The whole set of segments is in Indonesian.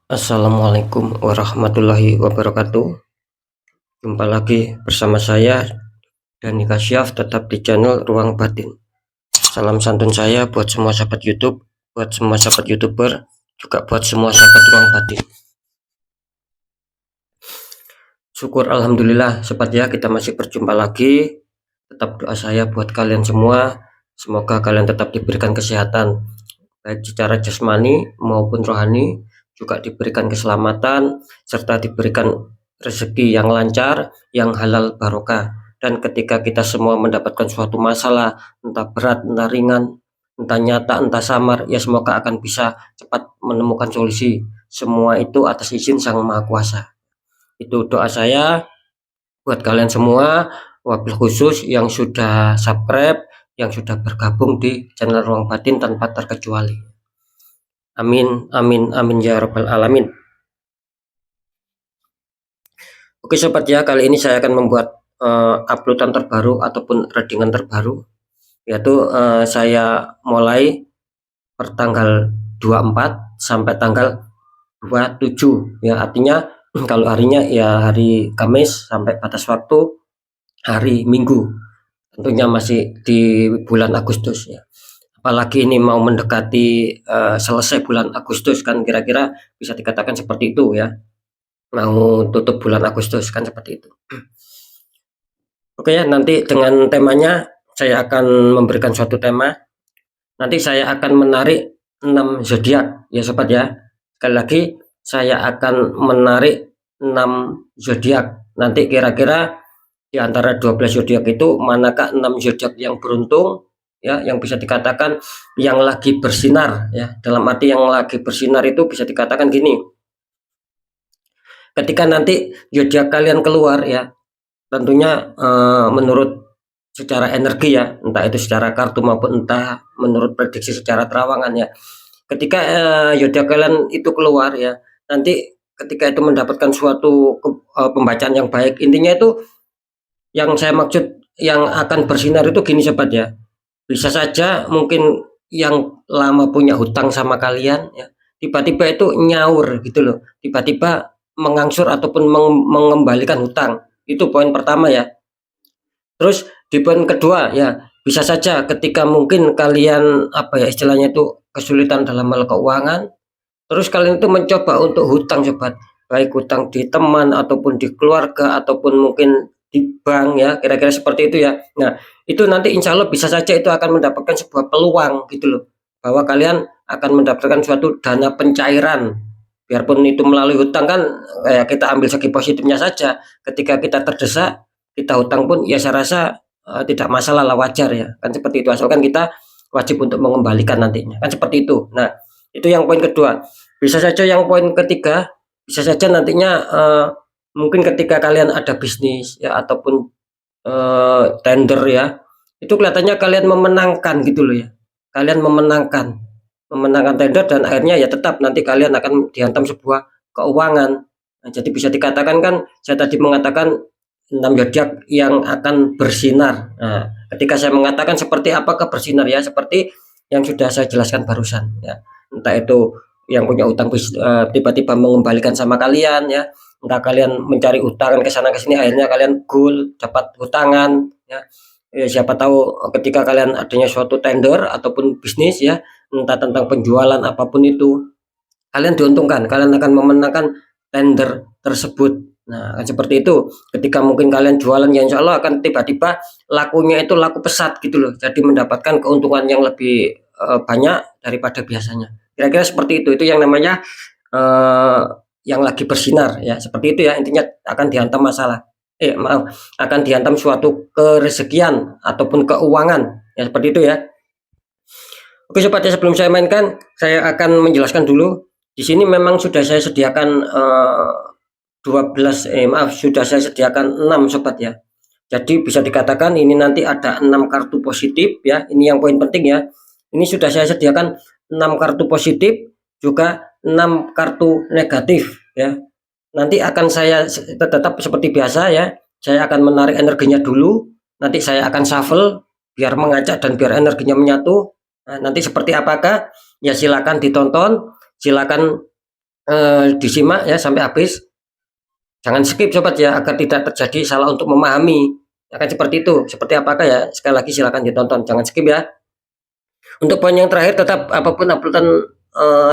Assalamualaikum warahmatullahi wabarakatuh. Jumpa lagi bersama saya Dani Kasyaf, tetap di channel Ruang Batin. Salam santun saya buat semua sahabat YouTube, buat semua sahabat YouTuber, juga buat semua sahabat Ruang Batin. Syukur alhamdulillah sobat ya, kita masih berjumpa lagi. Tetap doa saya buat kalian semua, semoga kalian tetap diberikan kesehatan baik secara jasmani maupun rohani, juga diberikan keselamatan serta diberikan rezeki yang lancar, yang halal barokah. Dan ketika kita semua mendapatkan suatu masalah, entah berat, entah ringan, entah nyata, entah samar, ya semoga akan bisa cepat menemukan solusi. Semua itu atas izin Sang Maha Kuasa. Itu doa saya buat kalian semua, wabil khusus yang sudah subscribe, yang sudah bergabung di channel Ruang Batin tanpa terkecuali. Amin, amin, amin ya rabbal alamin. Oke sobat ya, kali ini saya akan membuat uploadan terbaru ataupun readingan terbaru, yaitu saya mulai pertanggal 24 sampai tanggal 27 ya, artinya kalau harinya ya hari Kamis sampai batas waktu hari Minggu, tentunya masih di bulan Agustus ya. Apalagi ini mau mendekati selesai bulan Agustus kan, kira-kira bisa dikatakan seperti itu ya, mau tutup bulan Agustus kan seperti itu. Oke ya, nanti dengan temanya saya akan memberikan suatu tema. Nanti saya akan menarik 6 zodiak ya sobat ya. Sekali lagi saya akan menarik 6 zodiak. Nanti kira-kira di antara 12 zodiak itu manakah 6 zodiak yang beruntung ya, yang bisa dikatakan yang lagi bersinar ya. Dalam arti yang lagi bersinar itu bisa dikatakan gini. Ketika nanti zodiak kalian keluar ya, tentunya menurut secara energi ya, entah itu secara kartu maupun entah menurut prediksi secara terawangan ya. Ketika zodiak kalian itu keluar ya, nanti ketika itu mendapatkan suatu pembacaan yang baik, intinya itu yang saya maksud yang akan bersinar itu gini sobat ya. Bisa saja mungkin yang lama punya hutang sama kalian ya, tiba-tiba itu nyaur gitu loh, tiba-tiba mengangsur ataupun mengembalikan hutang. Itu poin pertama ya. Terus di poin kedua ya, bisa saja ketika mungkin kalian apa ya istilahnya itu kesulitan dalam hal keuangan, terus kalian itu mencoba untuk hutang sobat, baik hutang di teman ataupun di keluarga ataupun mungkin di bank ya, kira-kira seperti itu ya. Nah, itu nanti insya Allah bisa saja itu akan mendapatkan sebuah peluang gitu loh, bahwa kalian akan mendapatkan suatu dana pencairan. Biarpun itu melalui hutang kan, kita ambil segi positifnya saja. Ketika kita terdesak, kita hutang pun ya saya rasa tidak masalah lah, wajar ya. Kan seperti itu, asalkan kita wajib untuk mengembalikan nantinya. Kan seperti itu. Nah, itu yang poin kedua. Bisa saja yang poin ketiga, bisa saja nantinya mungkin ketika kalian ada bisnis ya ataupun tender ya, itu kelihatannya kalian memenangkan gitu loh ya. Kalian memenangkan tender dan akhirnya ya tetap nanti kalian akan dihantam sebuah keuangan. Nah, jadi bisa dikatakan kan saya tadi mengatakan 6 zodiak yang akan bersinar. Nah, ketika saya mengatakan seperti apakah bersinar ya, seperti yang sudah saya jelaskan barusan ya. Entah itu yang punya utang tiba-tiba mengembalikan sama kalian ya, entah kalian mencari utang ke sana ke sini akhirnya kalian goal dapat utangan ya. Siapa tahu ketika kalian adanya suatu tender ataupun bisnis ya, entah tentang penjualan apapun itu, kalian diuntungkan, kalian akan memenangkan tender tersebut. Nah, kan seperti itu. Ketika mungkin kalian jualan ya insya Allah akan tiba-tiba lakunya itu laku pesat gitu loh. Jadi mendapatkan keuntungan yang lebih banyak daripada biasanya. Kira-kira seperti itu. Itu yang namanya yang lagi bersinar ya. Seperti itu ya. Intinya akan dihantam masalah. Maaf, akan dihantam suatu kerezekian ataupun keuangan. Ya seperti itu ya. Oke sobat ya, sebelum saya mainkan, saya akan menjelaskan dulu. Di sini memang sudah saya sediakan 12 sudah saya sediakan 6 sobat ya. Jadi bisa dikatakan ini nanti ada 6 kartu positif ya. Ini yang poin penting ya. Ini sudah saya sediakan 6 kartu positif, juga 6 kartu negatif ya. Nanti akan saya tetap seperti biasa ya. Saya akan menarik energinya dulu. Nanti saya akan shuffle biar mengajak dan biar energinya menyatu. Nah, nanti seperti apakah? Ya silakan ditonton, silakan disimak ya sampai habis. Jangan skip sobat ya, agar tidak terjadi salah untuk memahami. Akan seperti itu. Seperti apakah ya? Sekali lagi silakan ditonton, jangan skip ya. Untuk poin yang terakhir, tetap apapun uploadan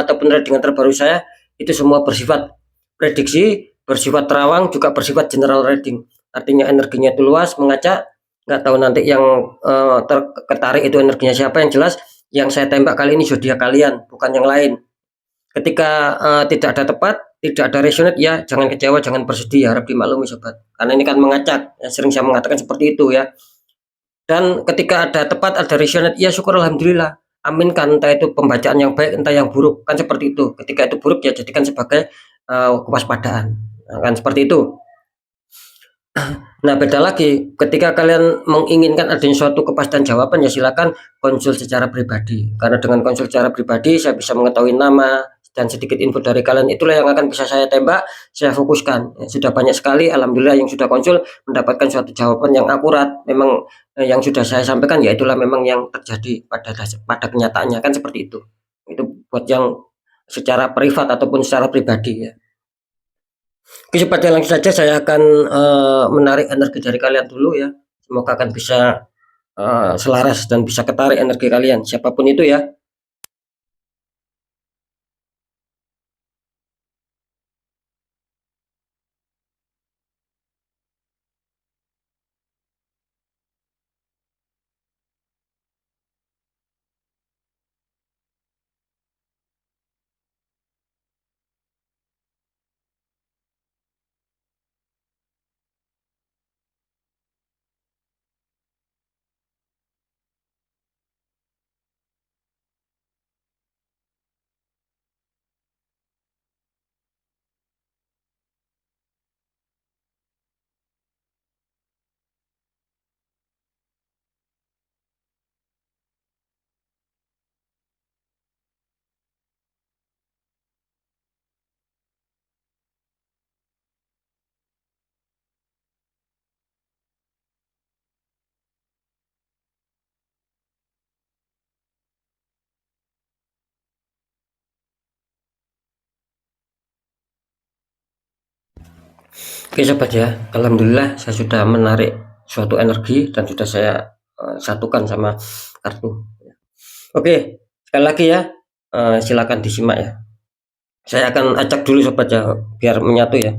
ataupun readingan terbaru saya, itu semua bersifat prediksi, bersifat terawang, juga bersifat general reading. Artinya energinya itu luas, mengacak, nggak tahu nanti yang tertarik itu energinya siapa. Yang jelas yang saya tembak kali ini zodiak kalian, bukan yang lain. Ketika tidak ada tepat, tidak ada resonate, ya jangan kecewa, jangan bersedih, harap dimaklumi sobat. Karena ini kan mengacak, ya, sering saya mengatakan seperti itu ya. Dan ketika ada tepat, ada resonate, ya syukur alhamdulillah. Aminkan, entah itu pembacaan yang baik, entah yang buruk, kan seperti itu. Ketika itu buruk, ya jadikan sebagai kewaspadaan. Nah, kan seperti itu. Nah, beda lagi ketika kalian menginginkan adanya suatu kepastian jawaban, ya silakan konsul secara pribadi. Karena dengan konsul secara pribadi saya bisa mengetahui nama dan sedikit info dari kalian, itulah yang akan bisa saya tembak, saya fokuskan. Ya, sudah banyak sekali alhamdulillah yang sudah konsul mendapatkan suatu jawaban yang akurat. Memang yang sudah saya sampaikan ya itulah memang yang terjadi pada kenyataannya, kan seperti itu. Itu buat yang secara privat ataupun secara pribadi ya. Oke, seperti langsung saja saya akan menarik energi dari kalian dulu ya. Semoga akan bisa selaras dan bisa ketarik energi kalian, siapapun itu ya. Oke sobat ya, alhamdulillah saya sudah menarik suatu energi dan sudah saya satukan sama kartu. Oke, sekali lagi ya, silakan disimak ya. Saya akan acak dulu sobat ya, biar menyatu ya.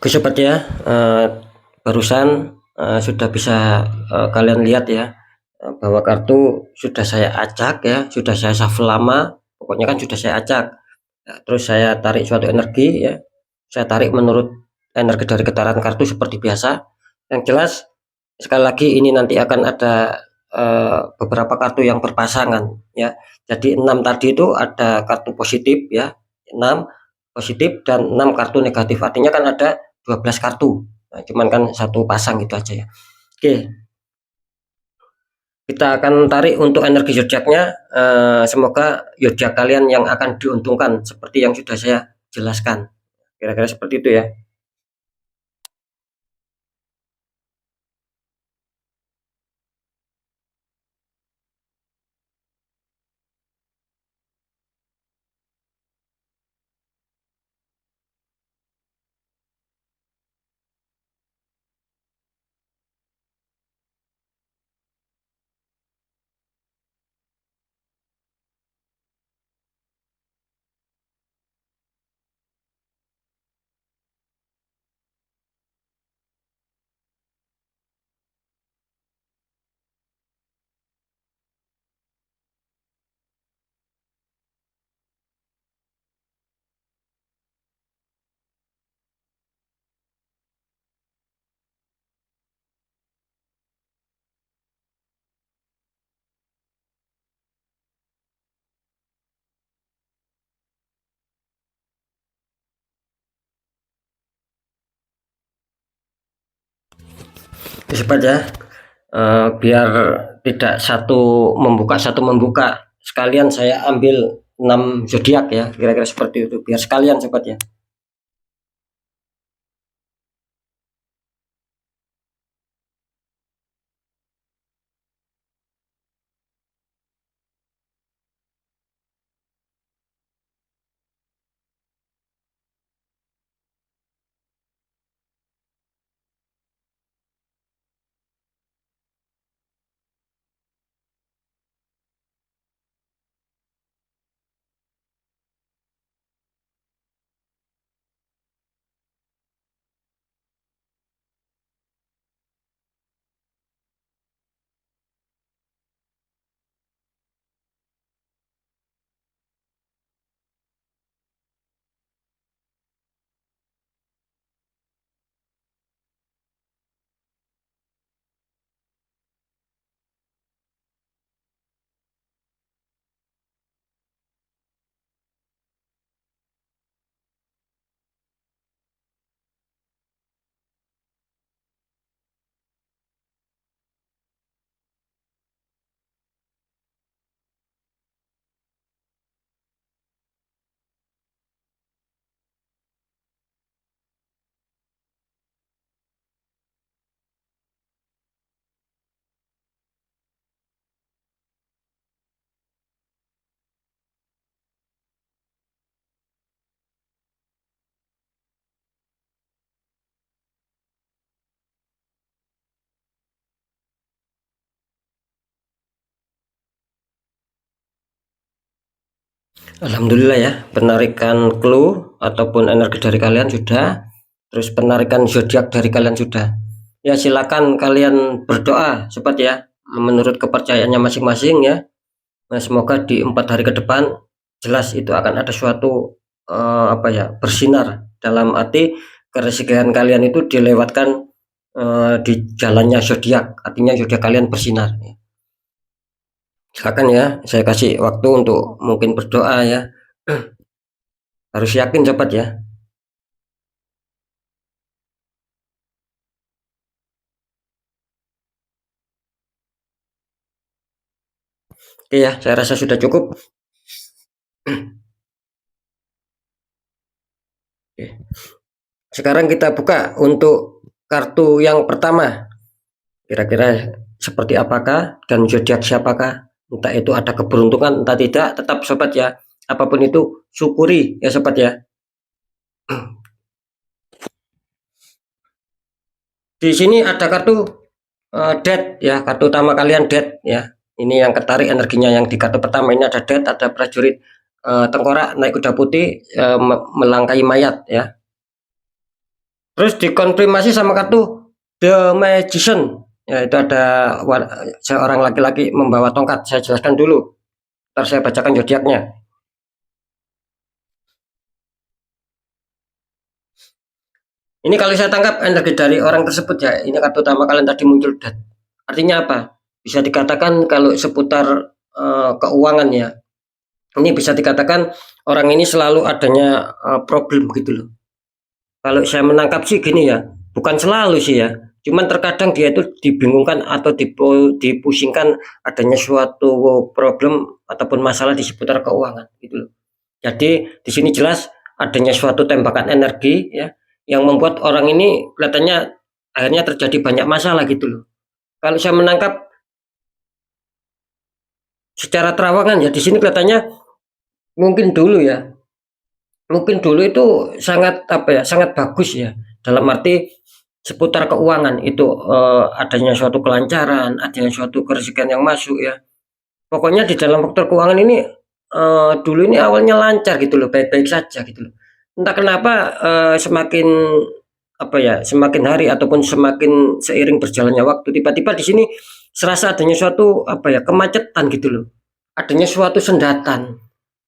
Oke sobat ya, barusan sudah bisa kalian lihat ya, bahwa kartu sudah saya acak ya, sudah saya shuffle lama, pokoknya kan sudah saya acak. Nah, terus saya tarik suatu energi ya, saya tarik menurut energi dari getaran kartu seperti biasa. Yang jelas sekali lagi ini nanti akan ada beberapa kartu yang berpasangan ya. Jadi 6 tadi itu ada kartu positif ya, 6 positif dan 6 kartu negatif. Artinya kan ada 12 kartu. Nah, cuman kan satu pasang gitu aja ya. Oke, kita akan tarik untuk energi zodiaknya. Semoga zodiak kalian yang akan diuntungkan seperti yang sudah saya jelaskan. Kira-kira seperti itu ya. Cepat ya. Biar tidak satu membuka, sekalian saya ambil 6 zodiak ya, kira-kira seperti itu biar sekalian cepat ya. Alhamdulillah ya, penarikan clue ataupun energi dari kalian sudah, terus penarikan zodiak dari kalian sudah. Ya silakan kalian berdoa sobat ya, menurut kepercayaannya masing-masing ya. Nah, semoga di 4 hari ke depan jelas itu akan ada suatu apa ya, bersinar dalam arti kerezekian kalian itu dilewatkan di jalannya zodiak, artinya zodiak kalian bersinar. Silakan ya, saya kasih waktu untuk mungkin berdoa ya. Harus yakin sobat ya. Oke ya, saya rasa sudah cukup. Oke. Sekarang kita buka untuk kartu yang pertama. Kira-kira seperti apakah dan zodiak siapakah? Entah itu ada keberuntungan, entah tidak, tetap sobat ya. Apapun itu syukuri ya sobat ya. Di sini ada kartu death ya, kartu utama kalian death ya. Ini yang ketarik energinya yang di kartu pertama ini ada death, ada prajurit tengkorak naik kuda putih melangkai mayat ya. Terus dikonfirmasi sama kartu The Magician. Ya, itu ada seorang laki-laki membawa tongkat. Saya jelaskan dulu. Ntar saya bacakan zodiaknya. Ini kalau saya tangkap energi dari orang tersebut ya, ini kartu utama kalian tadi muncul. Dan artinya apa? Bisa dikatakan kalau seputar keuangan ya, ini bisa dikatakan orang ini selalu adanya problem gitu loh. Kalau saya menangkap sih gini ya, bukan selalu sih ya, cuman terkadang dia itu dibingungkan atau dipusingkan adanya suatu problem ataupun masalah di seputar keuangan gitu loh. Jadi di sini jelas adanya suatu tembakan energi ya yang membuat orang ini kelihatannya akhirnya terjadi banyak masalah gitu loh. Kalau saya menangkap secara terawangan ya di sini kelihatannya mungkin dulu ya, mungkin dulu itu sangat apa ya, sangat bagus ya. Dalam arti seputar keuangan itu adanya suatu kelancaran, adanya suatu kerezekian yang masuk ya. Pokoknya di dalam faktor keuangan ini dulu ini awalnya lancar gitu loh, baik-baik saja gitu loh. Entah kenapa semakin apa ya, semakin hari ataupun semakin seiring berjalannya waktu tiba-tiba di sini serasa adanya suatu apa ya, kemacetan gitu loh. Adanya suatu sendatan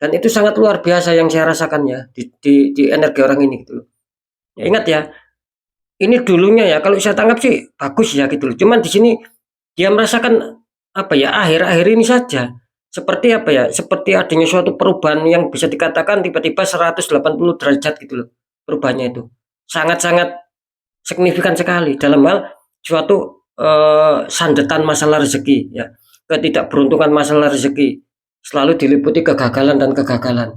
dan itu sangat luar biasa yang saya rasakan ya di energi orang ini gitu loh. Ya, ingat ya, ini dulunya ya kalau saya tangkap sih bagus ya gitu loh. Cuman di sini dia merasakan apa ya, akhir-akhir ini saja seperti apa ya, seperti adanya suatu perubahan yang bisa dikatakan tiba-tiba 180 derajat gitu loh perubahannya itu. Sangat-sangat signifikan sekali dalam hal suatu sandetan masalah rezeki ya. Ketidakberuntungan masalah rezeki selalu diliputi kegagalan dan kegagalan.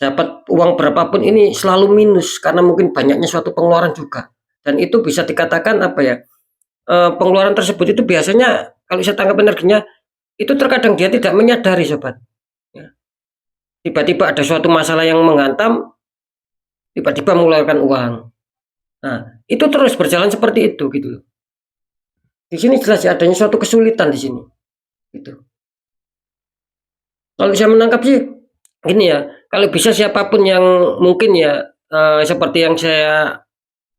Dapat uang berapapun ini selalu minus karena mungkin banyaknya suatu pengeluaran juga. Dan itu bisa dikatakan apa ya, pengeluaran tersebut itu biasanya kalau saya tangkap energinya itu terkadang dia tidak menyadari sobat ya. Tiba-tiba ada suatu masalah yang menghantam, tiba-tiba mengeluarkan uang. Nah itu terus berjalan seperti itu gitu loh. Di sini jelas ya adanya suatu kesulitan di sini gitu. Kalau saya menangkap sih ini ya, kalau bisa siapapun yang mungkin ya seperti yang saya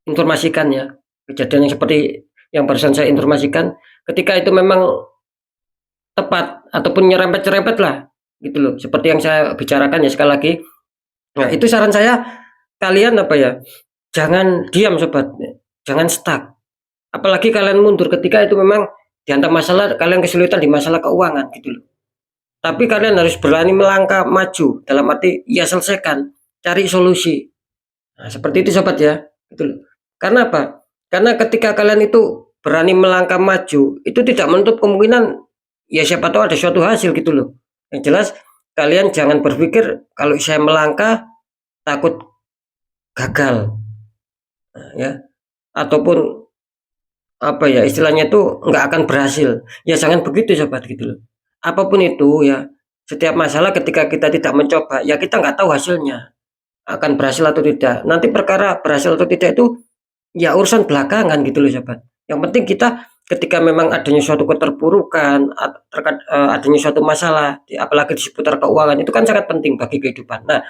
informasikan ya, kejadian yang seperti yang barusan saya informasikan, ketika itu memang tepat ataupun nyerempet-nyerempet lah gitu loh, seperti yang saya bicarakan ya sekali lagi. Nah itu saran saya, kalian apa ya, jangan diam sobat, jangan stuck. Apalagi kalian mundur ketika itu memang dihantam masalah, kalian kesulitan di masalah keuangan gitu loh. Tapi kalian harus berani melangkah maju, dalam arti ya selesaikan, cari solusi. Nah, seperti itu sobat ya, gitu loh. Karena apa? Karena ketika kalian itu berani melangkah maju, itu tidak menutup kemungkinan ya siapa tahu ada suatu hasil gitu loh. Yang jelas kalian jangan berpikir kalau saya melangkah takut gagal, nah, ya, ataupun apa ya istilahnya itu nggak akan berhasil. Ya jangan begitu sobat gitu loh. Apapun itu ya, setiap masalah ketika kita tidak mencoba, ya kita nggak tahu hasilnya akan berhasil atau tidak. Nanti perkara berhasil atau tidak itu ya urusan belakangan gitu loh sobat. Yang penting kita ketika memang adanya suatu keterpurukan, adanya suatu masalah, apalagi di seputar keuangan itu kan sangat penting bagi kehidupan. Nah,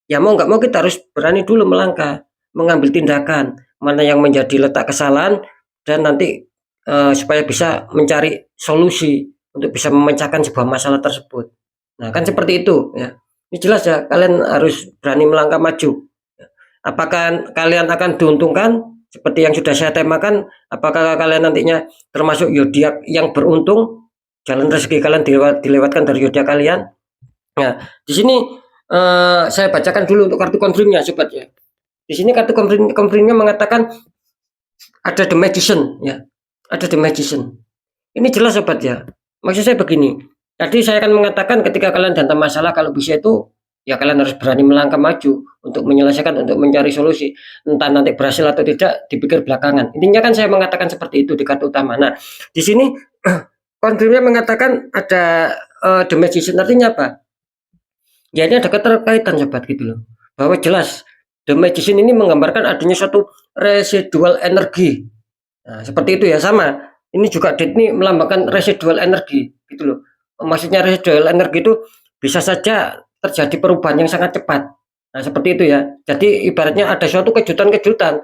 ya mau nggak mau kita harus berani dulu melangkah, mengambil tindakan mana yang menjadi letak kesalahan dan nanti supaya bisa mencari solusi untuk bisa memecahkan sebuah masalah tersebut. Nah, kan seperti itu ya. Ini jelas ya, kalian harus berani melangkah maju. Apakah kalian akan diuntungkan seperti yang sudah saya temakan? Apakah kalian nantinya termasuk zodiak yang beruntung? Jalan rezeki kalian dilewatkan dari zodiak kalian. Nah, di sini saya bacakan dulu untuk kartu confirmnya sobat ya. Di sini kartu confirmnya mengatakan ada The Magician ya. Ada The Magician. Ini jelas sobat ya. Maksud saya begini. Tadi saya akan mengatakan ketika kalian datang masalah kalau bisa itu ya kalian harus berani melangkah maju untuk menyelesaikan, untuk mencari solusi. Entah nanti berhasil atau tidak dipikir belakangan. Intinya kan saya mengatakan seperti itu di kartu utama. Nah, di sini confirmnya mengatakan ada The Magician, artinya apa? Ya ini ada keterkaitan sobat gitu loh. Bahwa jelas The Magician ini menggambarkan adanya suatu residual energi. Nah, seperti itu ya, sama. Ini juga ini melambangkan residual energi gitu loh. Maksudnya residual energi itu bisa saja terjadi perubahan yang sangat cepat. Nah, seperti itu ya. Jadi ibaratnya ada suatu kejutan-kejutan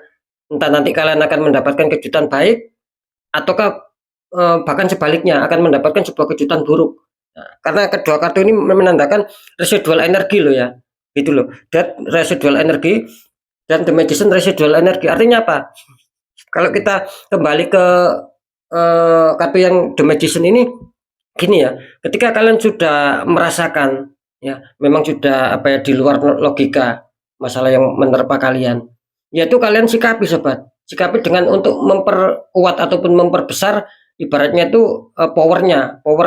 Entah nanti kalian akan mendapatkan kejutan baik ataukah bahkan sebaliknya akan mendapatkan sebuah kejutan buruk. Nah, karena kedua kartu ini menandakan residual energi loh ya, gitu loh. Death residual energi dan The Magician residual energi. Artinya apa? Kalau kita kembali ke kartu yang The Magician ini, gini ya, ketika kalian sudah merasakan ya, memang sudah apa ya di luar logika masalah yang menerpa kalian, yaitu kalian sikapi sobat, sikapi dengan untuk memperkuat ataupun memperbesar ibaratnya itu power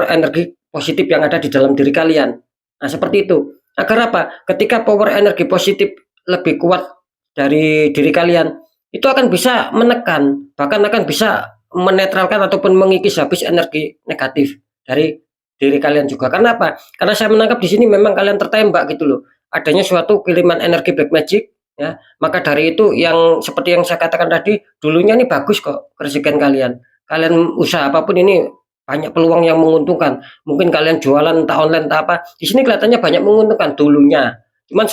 energi positif yang ada di dalam diri kalian. Nah seperti itu. Agar apa? Ketika power energi positif lebih kuat dari diri kalian, itu akan bisa menekan, bahkan akan bisa menetralkan ataupun mengikis habis energi negatif dari diri kalian juga. Karena apa? Karena saya menangkap di sini memang kalian tertembak gitu loh. Adanya suatu kiriman energi black magic ya. Maka dari itu yang seperti yang saya katakan tadi, dulunya ini bagus kok kerezekian kalian. Kalian usaha apapun ini banyak peluang yang menguntungkan. Mungkin kalian jualan entah online entah apa. Di sini kelihatannya banyak menguntungkan dulunya. Cuman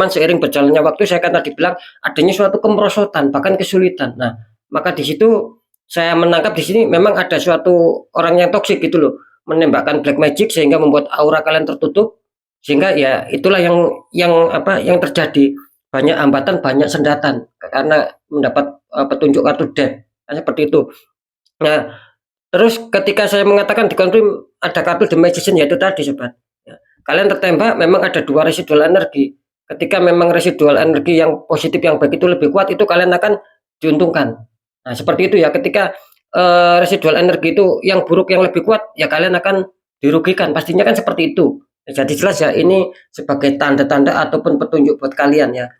seiring berjalannya waktu saya akan tadi bilang adanya suatu kemerosotan bahkan kesulitan. Nah, maka di situ saya menangkap di sini memang ada suatu orang yang toksik gitu loh, menembakkan black magic sehingga membuat aura kalian tertutup, sehingga ya itulah yang terjadi, banyak hambatan banyak sendatan karena mendapat petunjuk kartu death. Nah, seperti itu. Nah, terus ketika saya mengatakan di konfirm ada kartu The Magician yaitu tadi sobat. Ya, kalian tertembak memang ada dua residual energi. Ketika memang residual energi yang positif yang baik itu lebih kuat, itu kalian akan diuntungkan. Nah, seperti itu ya. Ketika residual energi itu yang buruk yang lebih kuat, ya kalian akan dirugikan. Pastinya kan seperti itu. Ya, jadi jelas ya ini sebagai tanda-tanda ataupun petunjuk buat kalian ya.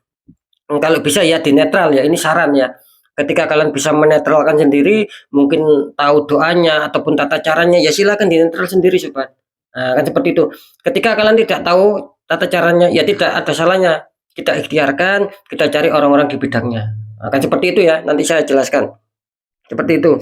Kalau bisa ya di netral ya, ini saran ya. Ketika kalian bisa menetralkan sendiri, mungkin tahu doanya ataupun tata caranya, ya silakan di netral sendiri sobat. Nah, kan seperti itu. Ketika kalian tidak tahu tata caranya, ya tidak ada salahnya. Kita ikhtiarkan, kita cari orang-orang di bidangnya. Nah, kan seperti itu ya, nanti saya jelaskan. Seperti itu.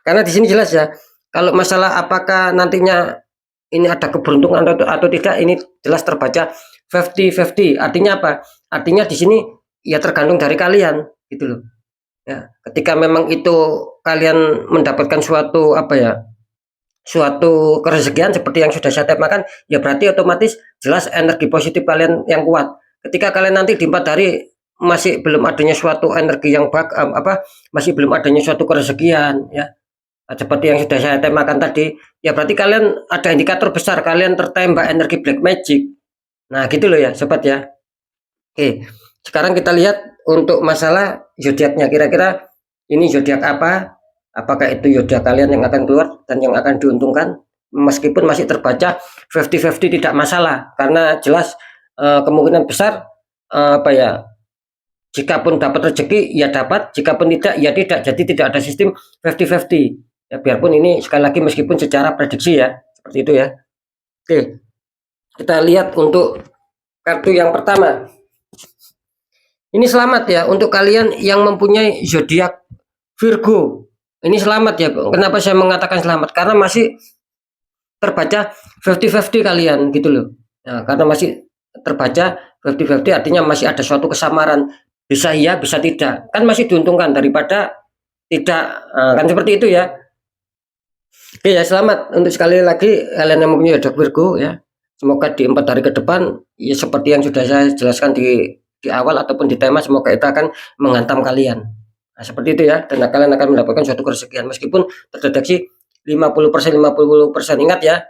Karena di sini jelas ya, kalau masalah apakah nantinya ini ada keberuntungan atau tidak, ini jelas terbaca 50-50. Artinya apa? Artinya di sini ya tergantung dari kalian gitu loh. Ya, ketika memang itu kalian mendapatkan suatu apa ya, suatu kerezekian seperti yang sudah saya temakan, ya berarti otomatis jelas energi positif kalian yang kuat. Ketika kalian nanti di 4 hari masih belum adanya suatu energi yang masih belum adanya suatu kerezekian ya, seperti yang sudah saya temakan tadi, ya berarti kalian ada indikator besar kalian tertembak energi black magic. Nah gitu loh ya sobat ya. Oke, sekarang kita lihat untuk masalah zodiaknya, kira-kira ini zodiak apa? Apakah itu zodiak kalian yang akan keluar dan yang akan diuntungkan? Meskipun masih terbaca 50-50 tidak masalah, karena jelas kemungkinan besar apa ya, jika pun dapat rezeki ya dapat, jika pun tidak ya tidak. Jadi tidak ada sistem 50-50. Ya biarpun ini sekali lagi meskipun secara prediksi ya, seperti itu ya. Oke, kita lihat untuk kartu yang pertama. Ini selamat ya untuk kalian yang mempunyai zodiak Virgo. Ini selamat ya. Kenapa saya mengatakan selamat? Karena masih terbaca 50-50 kalian gitu loh. Nah, karena masih terbaca 50-50 artinya masih ada suatu kesamaran. Bisa iya, bisa tidak. Kan masih diuntungkan daripada tidak. Nah, kan seperti itu ya. Oke ya, selamat untuk sekali lagi kalian yang mempunyai zodiak Virgo ya. Semoga di 4 hari ke depan ya seperti yang sudah saya jelaskan di awal ataupun di tema, semoga itu akan menghantam kalian. Nah, seperti itu ya, dan kalian akan mendapatkan suatu kerezekian meskipun terdeteksi 50%. Ingat ya,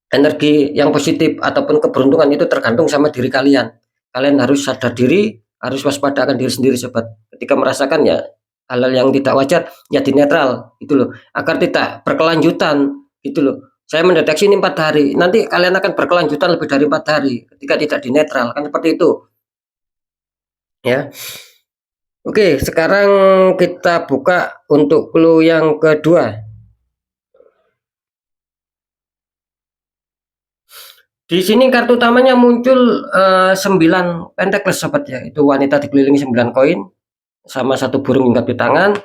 energi yang positif ataupun keberuntungan itu tergantung sama diri kalian. Kalian harus sadar diri, harus waspada akan diri sendiri sobat. Ketika merasakan ya hal-hal yang tidak wajar ya di netral gitu loh, agar tidak berkelanjutan gitu loh. Saya mendeteksi ini 4 hari, nanti kalian akan berkelanjutan lebih dari 4 hari ketika tidak di netral, kan seperti itu ya. Oke, sekarang kita buka untuk clue yang kedua. Di sini kartu utamanya muncul 9 pentacle sobat ya. Itu wanita dikelilingi 9 koin sama satu burung hinggap di tangan.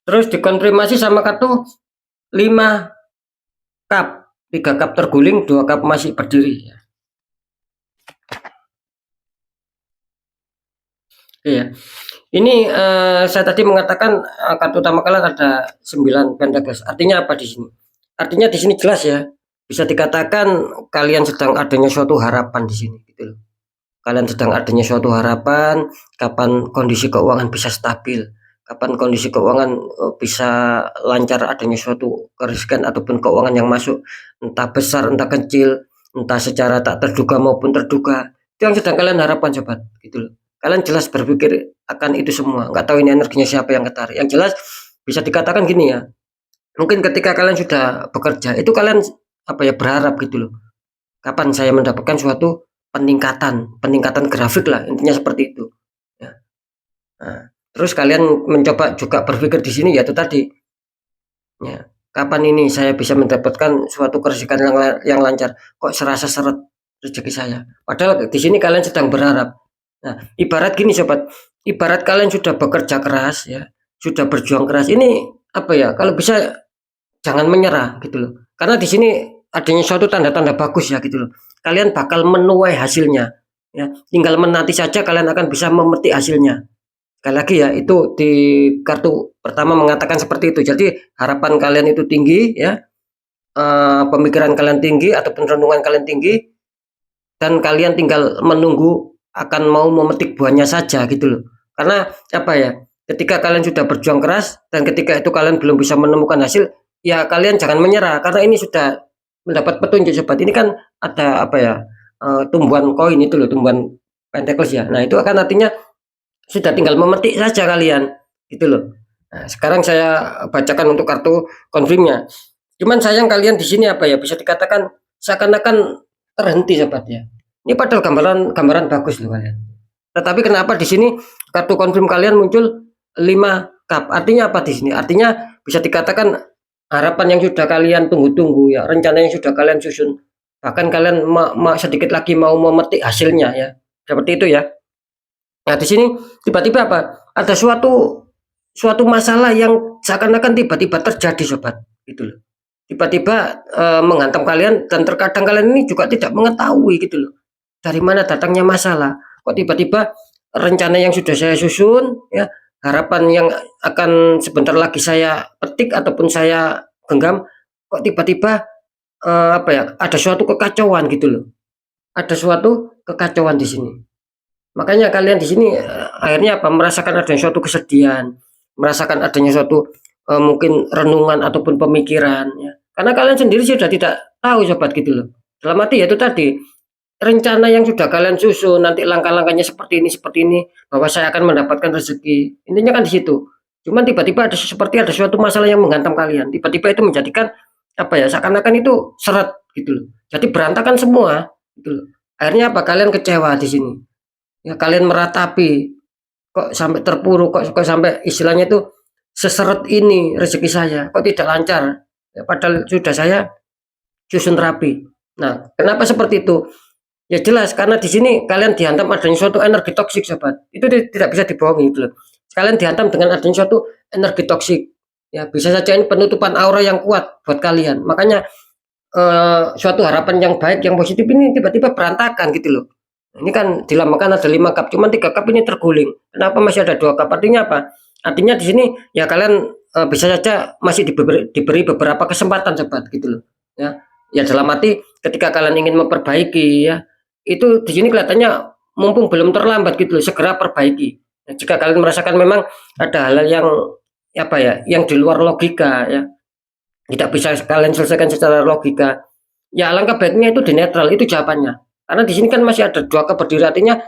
Terus dikonfirmasi sama kartu 5 cup, 3 cup terguling, 2 cup masih berdiri ya. Iya. Ini, saya tadi mengatakan, kartu utama kalian ada 9 pentakel. Artinya apa di sini? Artinya di sini jelas ya, bisa dikatakan kalian sedang adanya suatu harapan di sini, gitu loh. Kalian sedang adanya suatu harapan, kapan kondisi keuangan bisa stabil, kapan kondisi keuangan, bisa lancar, adanya suatu rezekian ataupun keuangan yang masuk, entah besar, entah kecil, entah secara tak terduga maupun terduga. Itu yang sedang kalian harapkan sobat, gitu loh. Kalian jelas berpikir akan itu semua, nggak tahu ini energinya siapa yang ketarik. Yang jelas bisa dikatakan gini ya, mungkin ketika kalian sudah bekerja, itu kalian apa ya, berharap gitu loh, kapan saya mendapatkan suatu peningkatan peningkatan grafik lah, intinya seperti itu, ya. Nah, terus kalian mencoba juga berpikir di sini yaitu tadi, ya, kapan ini saya bisa mendapatkan suatu kerezekian yang lancar, kok serasa seret rezeki saya. Padahal di sini kalian sedang berharap. Nah, ibarat gini sobat, ibarat kalian sudah bekerja keras ya, sudah berjuang keras, ini apa ya, kalau bisa jangan menyerah gitu loh. Karena di sini adanya suatu tanda-tanda bagus ya gitu loh. Kalian bakal menuai hasilnya. Ya, tinggal menanti saja kalian akan bisa memetik hasilnya. Sekali lagi ya, itu di kartu pertama mengatakan seperti itu. Jadi harapan kalian itu tinggi ya, pemikiran kalian tinggi ataupun renungan kalian tinggi, dan kalian tinggal menunggu akan mau memetik buahnya saja gitu loh. Karena apa ya, ketika kalian sudah berjuang keras dan ketika itu kalian belum bisa menemukan hasil, ya kalian jangan menyerah karena ini sudah mendapat petunjuk sobat. Ini kan ada apa ya, tumbuhan koin itu loh, tumbuhan pentacles ya. Nah, itu akan artinya sudah tinggal memetik saja kalian gitu loh. Nah, sekarang saya bacakan untuk kartu konfirmnya. Cuman sayang kalian di sini apa ya, bisa dikatakan seakan-akan terhenti sobat ya. Ini padahal gambaran bagus loh kalian. Tetapi kenapa di sini kartu konfirm kalian muncul 5 cup? Artinya apa di sini? Artinya bisa dikatakan harapan yang sudah kalian tunggu-tunggu ya, rencana yang sudah kalian susun. Bahkan kalian sedikit lagi mau memetik hasilnya ya. Seperti itu ya. Nah, di sini tiba-tiba apa? Ada suatu suatu masalah yang seakan-akan tiba-tiba terjadi sobat, gitu loh. Tiba-tiba, menghantam kalian dan terkadang kalian ini juga tidak mengetahui gitu loh, dari mana datangnya masalah. Kok tiba-tiba rencana yang sudah saya susun ya, harapan yang akan sebentar lagi saya petik ataupun saya genggam, kok tiba-tiba, apa ya, ada suatu kekacauan gitu loh. Ada suatu kekacauan di sini. Makanya kalian di sini, akhirnya apa, merasakan adanya suatu kesedihan, merasakan adanya suatu, mungkin renungan ataupun pemikiran ya. Karena kalian sendiri sudah tidak tahu sobat gitu loh. Dalam arti ya itu tadi, rencana yang sudah kalian susun, nanti langkah-langkahnya seperti ini, bahwa saya akan mendapatkan rezeki. Intinya kan di situ. Cuman tiba-tiba ada seperti ada suatu masalah yang menghantam kalian. Tiba-tiba itu menjadikan apa ya, seakan-akan itu seret gitu loh. Jadi berantakan semua gitu loh. Akhirnya apa, kalian kecewa di sini. Ya kalian meratapi, kok sampai terpuruk, kok sampai istilahnya itu seseret ini rezeki saya, kok tidak lancar. Ya, padahal sudah saya susun rapi. Nah, kenapa seperti itu? Ya jelas karena di sini kalian dihantam adanya suatu energi toksik, sobat. Itu tidak bisa dibohongi gitu loh. Kalian dihantam dengan adanya suatu energi toksik. Ya, bisa saja ini penutupan aura yang kuat buat kalian. Makanya suatu harapan yang baik, yang positif ini tiba-tiba berantakan gitu loh. Ini kan dilambangkan ada 5 cup, cuman 3 cup ini terguling. Kenapa masih ada 2 cup? Artinya apa? Artinya di sini ya kalian, bisa saja masih diberi beberapa kesempatan sobat gitu loh. Ya. Ya dalam arti ketika kalian ingin memperbaiki ya, itu di sini kelihatannya mumpung belum terlambat gitu loh, segera perbaiki. Nah, jika kalian merasakan memang ada hal-hal yang apa ya, yang di luar logika ya, tidak bisa kalian selesaikan secara logika, ya alangkah baiknya itu di netral, itu jawabannya. Karena di sini kan masih ada 2 berdiri, artinya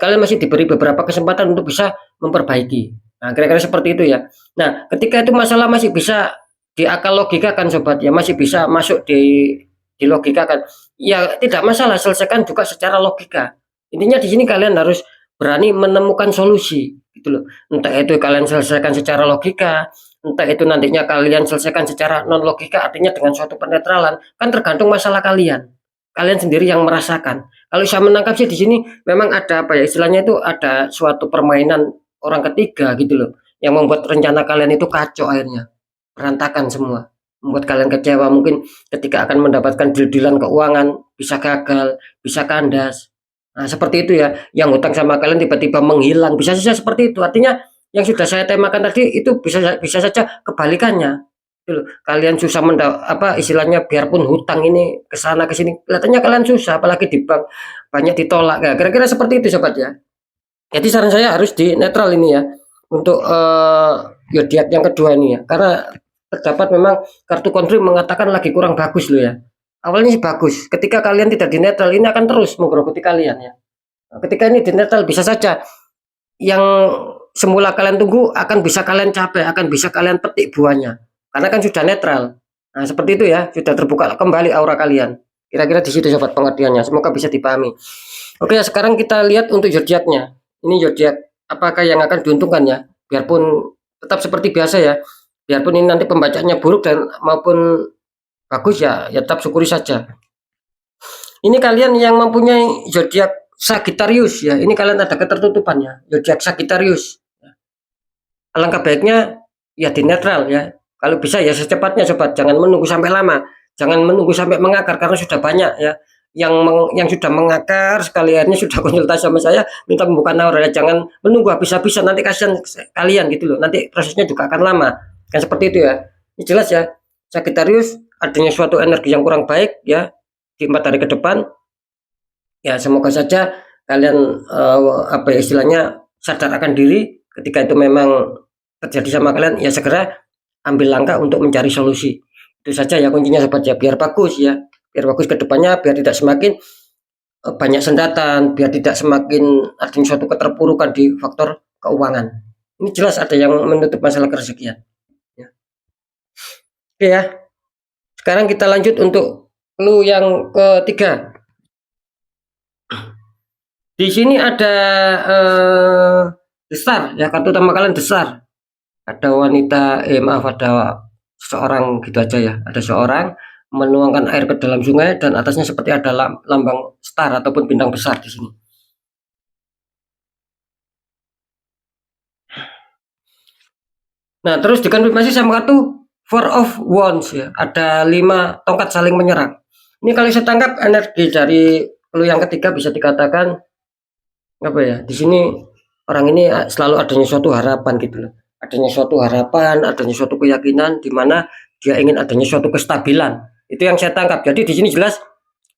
kalian masih diberi beberapa kesempatan untuk bisa memperbaiki. Nah, kira-kira seperti itu ya. Nah, ketika itu masalah masih bisa diakal logikakan sobat ya, masih bisa masuk di logikakan. Ya tidak masalah, selesaikan juga secara logika. Intinya di sini kalian harus berani menemukan solusi gitu loh. Entah itu kalian selesaikan secara logika, entah itu nantinya kalian selesaikan secara non logika, artinya dengan suatu penetralan, kan tergantung masalah kalian. Kalian sendiri yang merasakan. Kalau saya menangkap sih di sini memang ada apa ya, istilahnya itu ada suatu permainan orang ketiga gitu loh, yang membuat rencana kalian itu kacau akhirnya, berantakan semua, membuat kalian kecewa. Mungkin ketika akan mendapatkan deal-dealan keuangan bisa gagal, bisa kandas. Nah, seperti itu ya, yang hutang sama kalian tiba-tiba menghilang, bisa saja seperti itu. Artinya yang sudah saya temakan tadi itu bisa saja kebalikannya. Gitu loh. Kalian susah apa istilahnya, biarpun hutang ini ke sana ke sini, kelihatannya kalian susah, apalagi di bank banyak ditolak. Ya, kira-kira seperti itu sobat ya. Jadi saran saya harus di netral ini ya untuk zodiak yang kedua ini ya. Karena terdapat memang kartu konflik mengatakan lagi kurang bagus loh ya. Awalnya sih bagus. Ketika kalian tidak di netral ini akan terus menggerogoti kalian ya. Ketika ini di netral bisa saja yang semula kalian tunggu akan bisa kalian capai, akan bisa kalian petik buahnya. Karena kan sudah netral. Nah, seperti itu ya, sudah terbuka kembali aura kalian. Kira-kira di situ sobat pengertiannya. Semoga bisa dipahami. Oke, sekarang kita lihat untuk zodiaknya. Ini zodiak apakah yang akan diuntungkan ya? Biarpun tetap seperti biasa ya. Biarpun ini nanti pembacaannya buruk dan maupun bagus ya, ya tetap syukuri saja. Ini kalian yang mempunyai zodiak Sagittarius ya. Ini kalian ada ketertutupannya. Zodiak Sagittarius. Alangkah baiknya ya di netral ya. Kalau bisa ya secepatnya sobat, jangan menunggu sampai lama. Jangan menunggu sampai mengakar karena sudah banyak ya yang sudah mengakar sekali, akhirnya sudah konsultasi sama saya minta pembukaan aura ya. Jangan menunggu habis-habisan, nanti kasihan kalian gitu loh, nanti prosesnya juga akan lama kan seperti itu ya. Ini jelas ya, Sagittarius adanya suatu energi yang kurang baik ya di 4 hari ke depan ya. Semoga saja kalian apa ya, istilahnya sadar akan diri ketika itu memang terjadi sama kalian ya, segera ambil langkah untuk mencari solusi. Itu saja ya kuncinya sobat ya, biar bagus ya, biar bagus ke depannya, biar tidak semakin banyak sendatan, biar tidak semakin adanya suatu keterpurukan di faktor keuangan. Ini jelas ada yang menutup masalah kerezekian ya. Oke ya, sekarang kita lanjut untuk clue yang ketiga. Di sini ada besar ya, kartu utama kalian besar. Ada wanita, maaf, ada seorang gitu aja ya. Ada seorang menuangkan air ke dalam sungai dan atasnya seperti ada lambang star ataupun bintang besar di sini. Nah, terus dikonfirmasi sama kartu Four of Wands ya. Ada 5 tongkat saling menyerang. Ini kalau saya tangkap energi dari clue yang ketiga bisa dikatakan apa ya? Di sini orang ini selalu adanya suatu harapan gitu loh. Adanya suatu harapan, adanya suatu keyakinan di mana dia ingin adanya suatu kestabilan. Itu yang saya tangkap. Jadi di sini jelas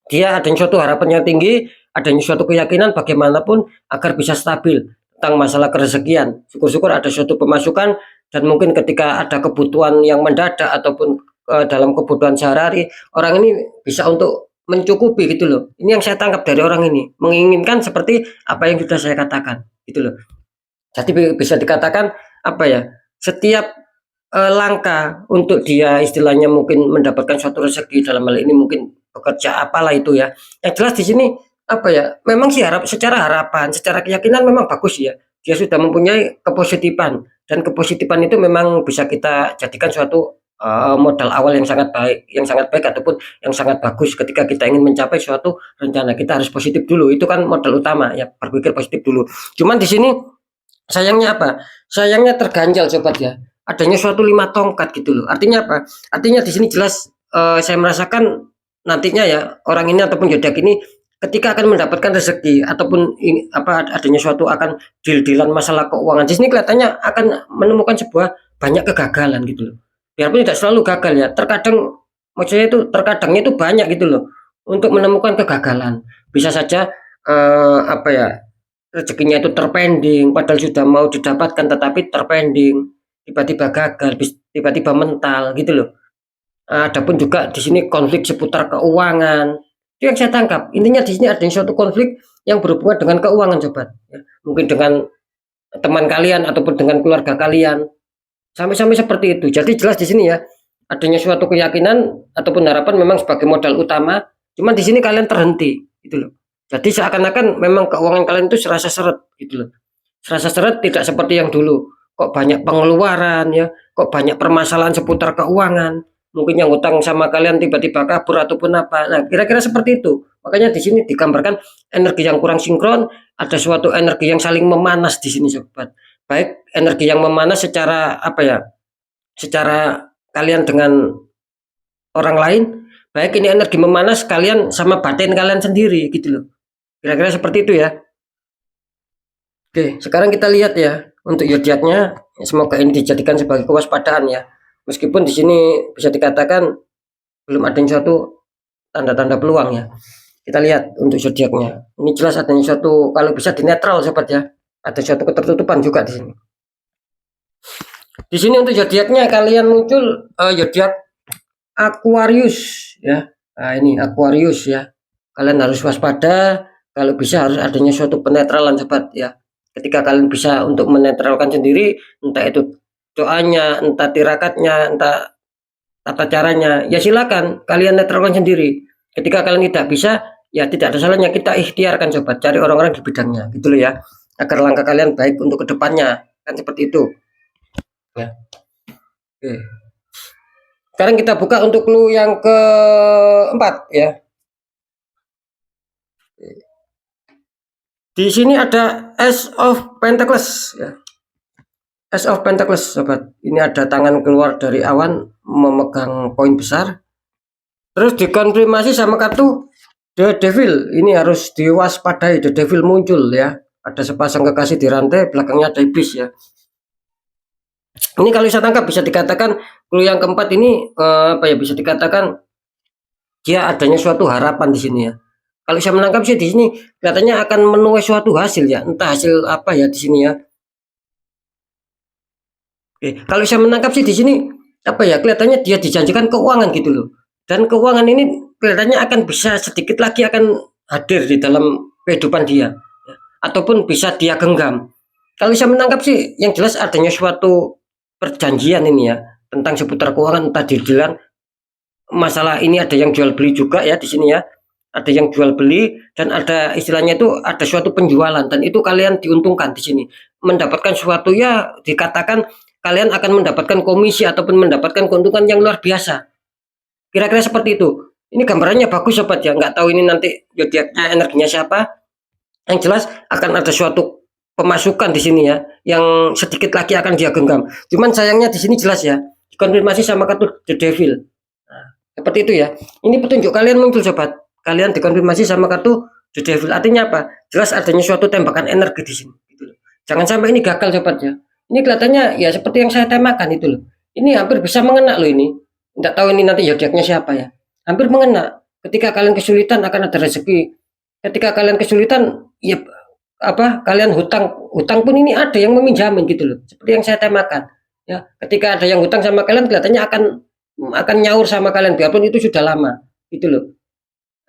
dia adanya suatu harapan yang tinggi, adanya suatu keyakinan bagaimanapun agar bisa stabil tentang masalah kerezekian. Syukur-syukur ada suatu pemasukan dan mungkin ketika ada kebutuhan yang mendadak ataupun dalam kebutuhan sehari-hari, orang ini bisa untuk mencukupi gitu loh. Ini yang saya tangkap dari orang ini, menginginkan seperti apa yang sudah saya katakan gitu loh. Jadi bisa dikatakan apa ya, setiap langkah untuk dia istilahnya mungkin mendapatkan suatu rezeki, dalam hal ini mungkin bekerja apalah itu ya. Yang jelas di sini apa ya, memang sih secara harapan, secara keyakinan memang bagus ya. Dia sudah mempunyai kepositifan dan kepositifan itu memang bisa kita jadikan suatu modal awal yang sangat baik ataupun yang sangat bagus ketika kita ingin mencapai suatu rencana. Kita harus positif dulu. Itu kan modal utama ya, berpikir positif dulu. Cuman di sini sayangnya apa? Sayangnya terganjal sobat ya. Adanya suatu 5 tongkat gitu loh. Artinya apa? Artinya di sini jelas saya merasakan nantinya ya orang ini ataupun zodiak ini ketika akan mendapatkan rezeki ataupun adanya suatu akan deal-dealan masalah keuangan. Di sini kelihatannya akan menemukan sebuah banyak kegagalan gitu loh. Biarpun tidak selalu gagal ya. Terkadang maksudnya itu terkadangnya itu banyak gitu loh untuk menemukan kegagalan. Bisa saja apa ya, rezekinya itu terpending padahal sudah mau didapatkan tetapi terpending, tiba-tiba gagal, tiba-tiba mental gitu loh. Adapun juga di sini konflik seputar keuangan. Itu yang saya tangkap. Intinya di sini ada suatu konflik yang berhubungan dengan keuangan sobat. Ya, mungkin dengan teman kalian ataupun dengan keluarga kalian. Sampai-sampai seperti itu. Jadi jelas di sini ya adanya suatu keyakinan ataupun harapan memang sebagai modal utama. Cuman di sini kalian terhenti gitu loh. Jadi seakan-akan memang keuangan kalian itu serasa seret gitu loh. Serasa seret, tidak seperti yang dulu. Kok banyak pengeluaran ya, kok banyak permasalahan seputar keuangan. Mungkin yang utang sama kalian tiba-tiba kabur ataupun apa. Nah, kira-kira seperti itu. Makanya di sini digambarkan energi yang kurang sinkron, ada suatu energi yang saling memanas di sini sobat. Baik energi yang memanas secara apa ya? Secara kalian dengan orang lain, baik ini energi memanas kalian sama batin kalian sendiri gitu loh. Kira-kira seperti itu ya. Oke, sekarang kita lihat ya untuk zodiaknya. Semoga ini dijadikan sebagai kewaspadaan ya. Meskipun di sini bisa dikatakan belum adanya suatu tanda-tanda peluang ya. Kita lihat untuk zodiaknya. Ini jelas adanya suatu, kalau bisa di netral sobat ya. Ada suatu ketertutupan juga di sini. Di sini untuk zodiaknya kalian muncul zodiak Aquarius ya. Nah, ini Aquarius ya. Kalian harus waspada, kalau bisa harus adanya suatu penetralan sobat ya. Ketika kalian bisa untuk menetralkan sendiri, entah itu doanya, entah tirakatnya, entah tata caranya, ya silakan kalian netralkan sendiri. Ketika kalian tidak bisa, ya tidak ada salahnya kita ikhtiarkan sobat, cari orang-orang di bidangnya gitu loh ya, agar langkah kalian baik untuk kedepannya, kan seperti itu ya. Oke. Sekarang kita buka untuk clue yang keempat ya. Di sini ada Ace of Pentacles ya. Ace of Pentacles sobat. Ini ada tangan keluar dari awan memegang koin besar. Terus dikonfirmasi sama kartu The Devil. Ini harus diwaspadai, The Devil muncul ya. Ada sepasang kekasih di rantai, belakangnya ada iblis ya. Ini kalau saya tangkap bisa dikatakan clue yang keempat ini apa ya, bisa dikatakan dia adanya suatu harapan di sini ya. Kalau saya menangkap sih di sini kelihatannya akan menuai suatu hasil ya, entah hasil apa ya di sini ya. Oke, kalau saya menangkap sih di sini apa ya, kelihatannya dia dijanjikan keuangan gitu loh. Dan keuangan ini kelihatannya akan bisa sedikit lagi akan hadir di dalam kehidupan dia ya. Ataupun bisa dia genggam. Kalau saya menangkap sih yang jelas adanya suatu perjanjian ini ya tentang seputar keuangan, entah di jalan masalah ini ada yang jual beli juga ya di sini ya. Ada yang jual beli dan ada istilahnya itu ada suatu penjualan, dan itu kalian diuntungkan di sini. Mendapatkan suatu ya dikatakan kalian akan mendapatkan komisi ataupun mendapatkan keuntungan yang luar biasa. Kira-kira seperti itu. Ini gambarannya bagus sobat ya. Nggak tahu ini nanti zodiaknya energinya siapa. Yang jelas akan ada suatu pemasukan di sini ya, yang sedikit lagi akan dia genggam. Cuman sayangnya di sini jelas ya, dikonfirmasi sama kartu The Devil. Nah, seperti itu ya. Ini petunjuk kalian muncul sobat. Kalian dikonfirmasi sama kartu The Devil. Artinya apa? Jelas adanya suatu tembakan energi di sini. Gitu loh. Jangan sampai ini gagal sobat ya. Ini kelihatannya ya seperti yang saya temakan itu loh. Ini hampir bisa mengena loh ini. Tidak tahu ini nanti zodiaknya siapa ya. Hampir mengena. Ketika kalian kesulitan akan ada rezeki. Ketika kalian kesulitan, ya apa, kalian hutang pun ini ada yang meminjamin gitu loh. Seperti yang saya temakan. Ya, ketika ada yang hutang sama kalian kelihatannya akan nyaur sama kalian biarpun itu sudah lama gitu loh.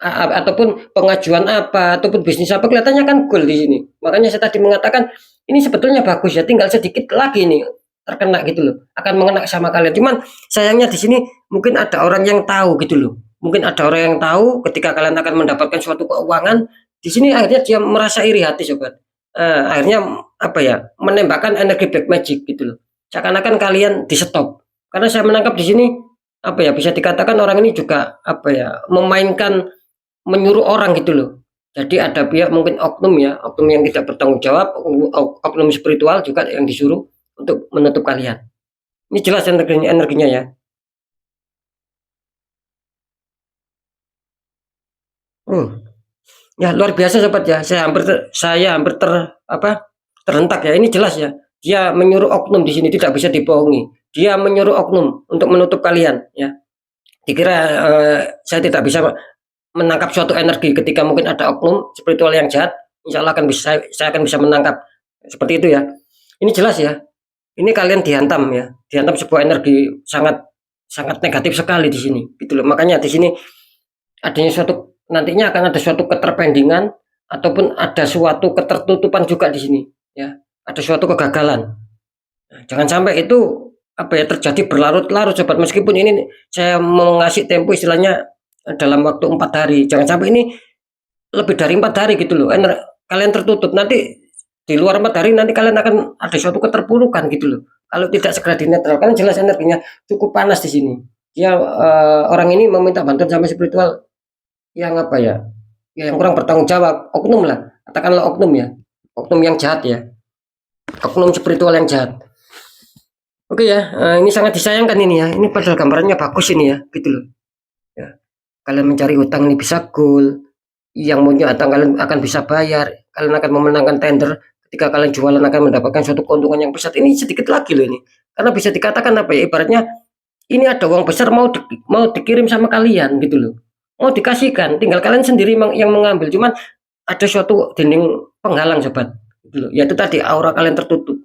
Ataupun pengajuan apa ataupun bisnis apa kelihatannya kan goal di sini. Makanya saya tadi mengatakan ini sebetulnya bagus ya, tinggal sedikit lagi nih terkena gitu loh, akan mengena sama kalian. Cuman sayangnya di sini mungkin ada orang yang tahu gitu loh. Mungkin ada orang yang tahu ketika kalian akan mendapatkan suatu keuangan, di sini akhirnya dia merasa iri hati sobat. Akhirnya apa ya, menembakkan energi black magic gitu loh. Seakan-akan kalian di stop. Karena saya menangkap di sini apa ya, bisa dikatakan orang ini juga apa ya, memainkan, menyuruh orang gitu loh. Jadi ada pihak mungkin oknum ya, oknum yang tidak bertanggung jawab, oknum spiritual juga yang disuruh untuk menutup kalian. Ini jelas energinya ya. Hmm. Ya luar biasa sobat ya. Saya hampir terhentak ya. Ini jelas ya. Dia menyuruh oknum di sini, tidak bisa dibohongi. Dia menyuruh oknum untuk menutup kalian ya. Dikira saya tidak bisa menangkap suatu energi ketika mungkin ada oknum spiritual yang jahat, insya Allah akan bisa, saya akan bisa menangkap seperti itu ya. Ini jelas ya, ini kalian dihantam ya, dihantam sebuah energi sangat sangat negatif sekali di sini gitu loh. Makanya di sini adanya suatu, nantinya akan ada suatu keterpendingan ataupun ada suatu ketertutupan juga di sini ya, ada suatu kegagalan. Nah, jangan sampai itu apa ya terjadi berlarut-larut sobat, meskipun ini saya mau ngasih tempo istilahnya dalam waktu 4 hari, jangan sampai ini lebih dari 4 hari gitu loh. Kalian tertutup nanti di luar 4 hari, nanti kalian akan ada suatu keterpurukan gitu loh. Kalau tidak segera dinetralkan, jelas energinya cukup panas di sini. Dia orang ini meminta bantuan sama spiritual yang apa ya, yang kurang bertanggung jawab, oknum lah, katakanlah oknum ya, oknum yang jahat ya, oknum spiritual yang jahat. Oke ya, ini sangat disayangkan ini ya. Ini padahal gambarannya bagus ini ya, gitu loh. Ya. Kalian mencari hutang ini bisa goal, yang muncul atau kalian akan bisa bayar, kalian akan memenangkan tender, ketika kalian jualan akan mendapatkan suatu keuntungan yang besar. Ini sedikit lagi loh ini. Karena bisa dikatakan apa ya, ibaratnya ini ada uang besar mau dikirim sama kalian gitu loh. Mau dikasihkan, tinggal kalian sendiri yang mengambil. Cuman ada suatu dinding penghalang sobat. Gitu loh. Yaitu tadi aura kalian tertutup.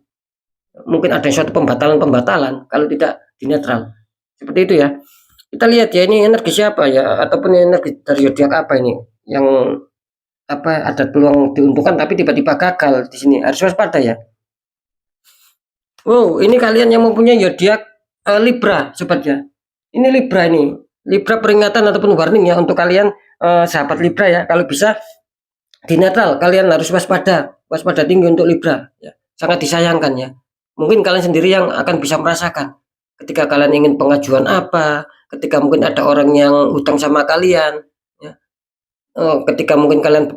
Mungkin ada suatu pembatalan kalau tidak dinetral. Seperti itu ya. Kita lihat ya, ini energi siapa ya, ataupun energi dari zodiak apa ini yang apa ada peluang diuntungkan tapi tiba-tiba gagal di sini. Harus waspada ya. Wow, ini kalian yang mempunyai zodiak Libra sobat ya. Ini Libra ini. Libra peringatan ataupun warning ya untuk kalian sahabat Libra ya. Kalau bisa di netral, kalian harus waspada tinggi untuk Libra ya. Sangat disayangkan ya. Mungkin kalian sendiri yang akan bisa merasakan ketika kalian ingin pengajuan apa, ketika mungkin ada orang yang hutang sama kalian ya. Ketika mungkin kalian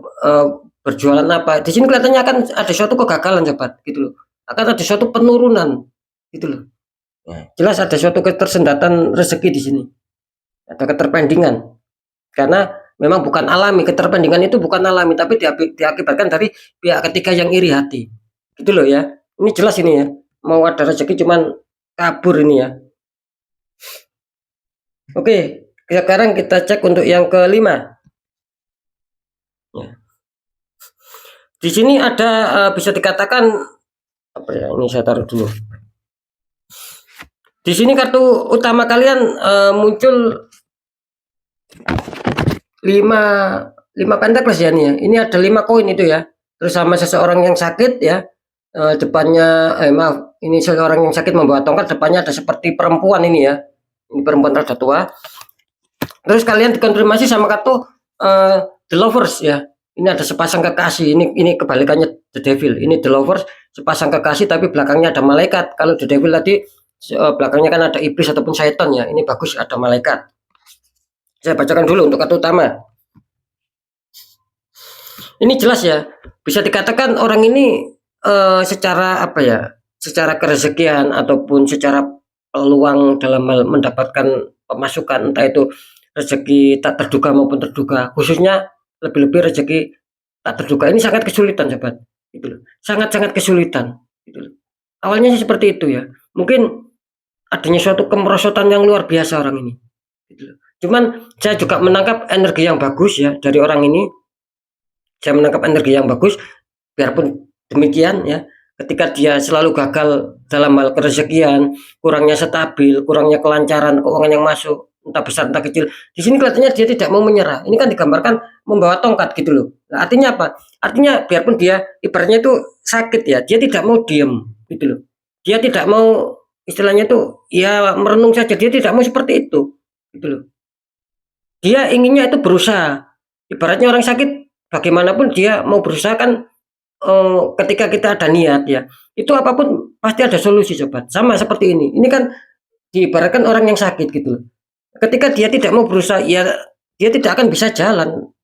berjualan apa, di sini kelihatannya akan ada suatu kegagalan sobat gitu loh. Akan ada suatu penurunan gitu loh. Ya, jelas ada suatu ketersendatan rezeki di sini. Ada keterpendingan. Karena memang bukan alami, keterpendingan itu bukan alami tapi diakibatkan dari pihak ketiga yang iri hati. Gitu loh ya. Ini jelas ini ya. Mau ada rezeki cuman kabur ini ya. Oke, sekarang kita cek untuk yang kelima. Ya. Di sini ada bisa dikatakan apa ya? Ini saya taruh dulu. Di sini kartu utama kalian muncul 5 pentacle ya nih ya. Ini ada 5 koin itu ya. Terus sama seseorang yang sakit ya. Depannya maaf, ini seseorang yang sakit membawa tongkat, depannya ada seperti perempuan ini ya. Ini perempuan rada tua. Terus kalian dikonfirmasi sama kartu The Lovers ya. Ini ada sepasang kekasih. Ini kebalikannya The Devil. Ini The Lovers, sepasang kekasih tapi belakangnya ada malaikat. Kalau The Devil tadi belakangnya kan ada iblis ataupun syaitan ya. Ini bagus ada malaikat. Saya bacakan dulu untuk kartu utama. Ini jelas ya. Bisa dikatakan orang ini secara apa ya? Secara kerezekian ataupun secara peluang dalam hal mendapatkan pemasukan, entah itu rezeki tak terduga maupun terduga, khususnya lebih-lebih rezeki tak terduga ini sangat kesulitan sobat gitu loh. Sangat-sangat kesulitan gitu loh. Awalnya seperti itu ya. Mungkin adanya suatu kemerosotan yang luar biasa orang ini gitu loh. Cuman saya juga menangkap energi yang bagus ya dari orang ini. Saya menangkap energi yang bagus, biarpun demikian ya. Ketika dia selalu gagal dalam hal kerezekian, kurangnya stabil, kurangnya kelancaran keuangan yang masuk, entah besar entah kecil. Di sini kelihatannya dia tidak mau menyerah. Ini kan digambarkan membawa tongkat gitu loh. Nah, artinya apa? Artinya biarpun dia ibaratnya itu sakit ya, dia tidak mau diem gitu loh. Dia tidak mau istilahnya itu ya merenung saja. Dia tidak mau seperti itu gitu loh. Dia inginnya itu berusaha. Ibaratnya orang sakit bagaimanapun dia mau berusaha kan. Ketika kita ada niat ya, itu apapun pasti ada solusi sobat. Sama seperti ini kan diibaratkan orang yang sakit gitu loh. Ketika dia tidak mau berusaha ya dia tidak akan bisa jalan.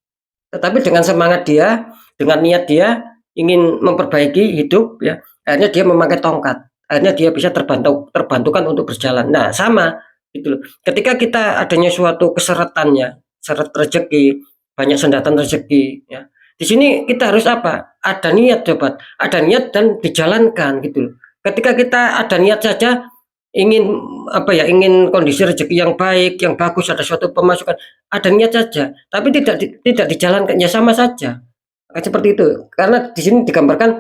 Tetapi dengan semangat dia, dengan niat dia ingin memperbaiki hidup ya, akhirnya dia memakai tongkat. Akhirnya dia bisa terbantukan untuk berjalan. Nah, sama gitu loh. Ketika kita adanya suatu keseretannya, seret rezeki, banyak sendatan rezeki ya. Di sini kita harus apa? Ada niat sobat, ada niat dan dijalankan gitu loh. Ketika kita ada niat saja ingin apa ya, ingin kondisi rezeki yang baik, yang bagus, ada suatu pemasukan, ada niat saja, tapi tidak dijalankan ya sama saja. Seperti itu. Karena di sini digambarkan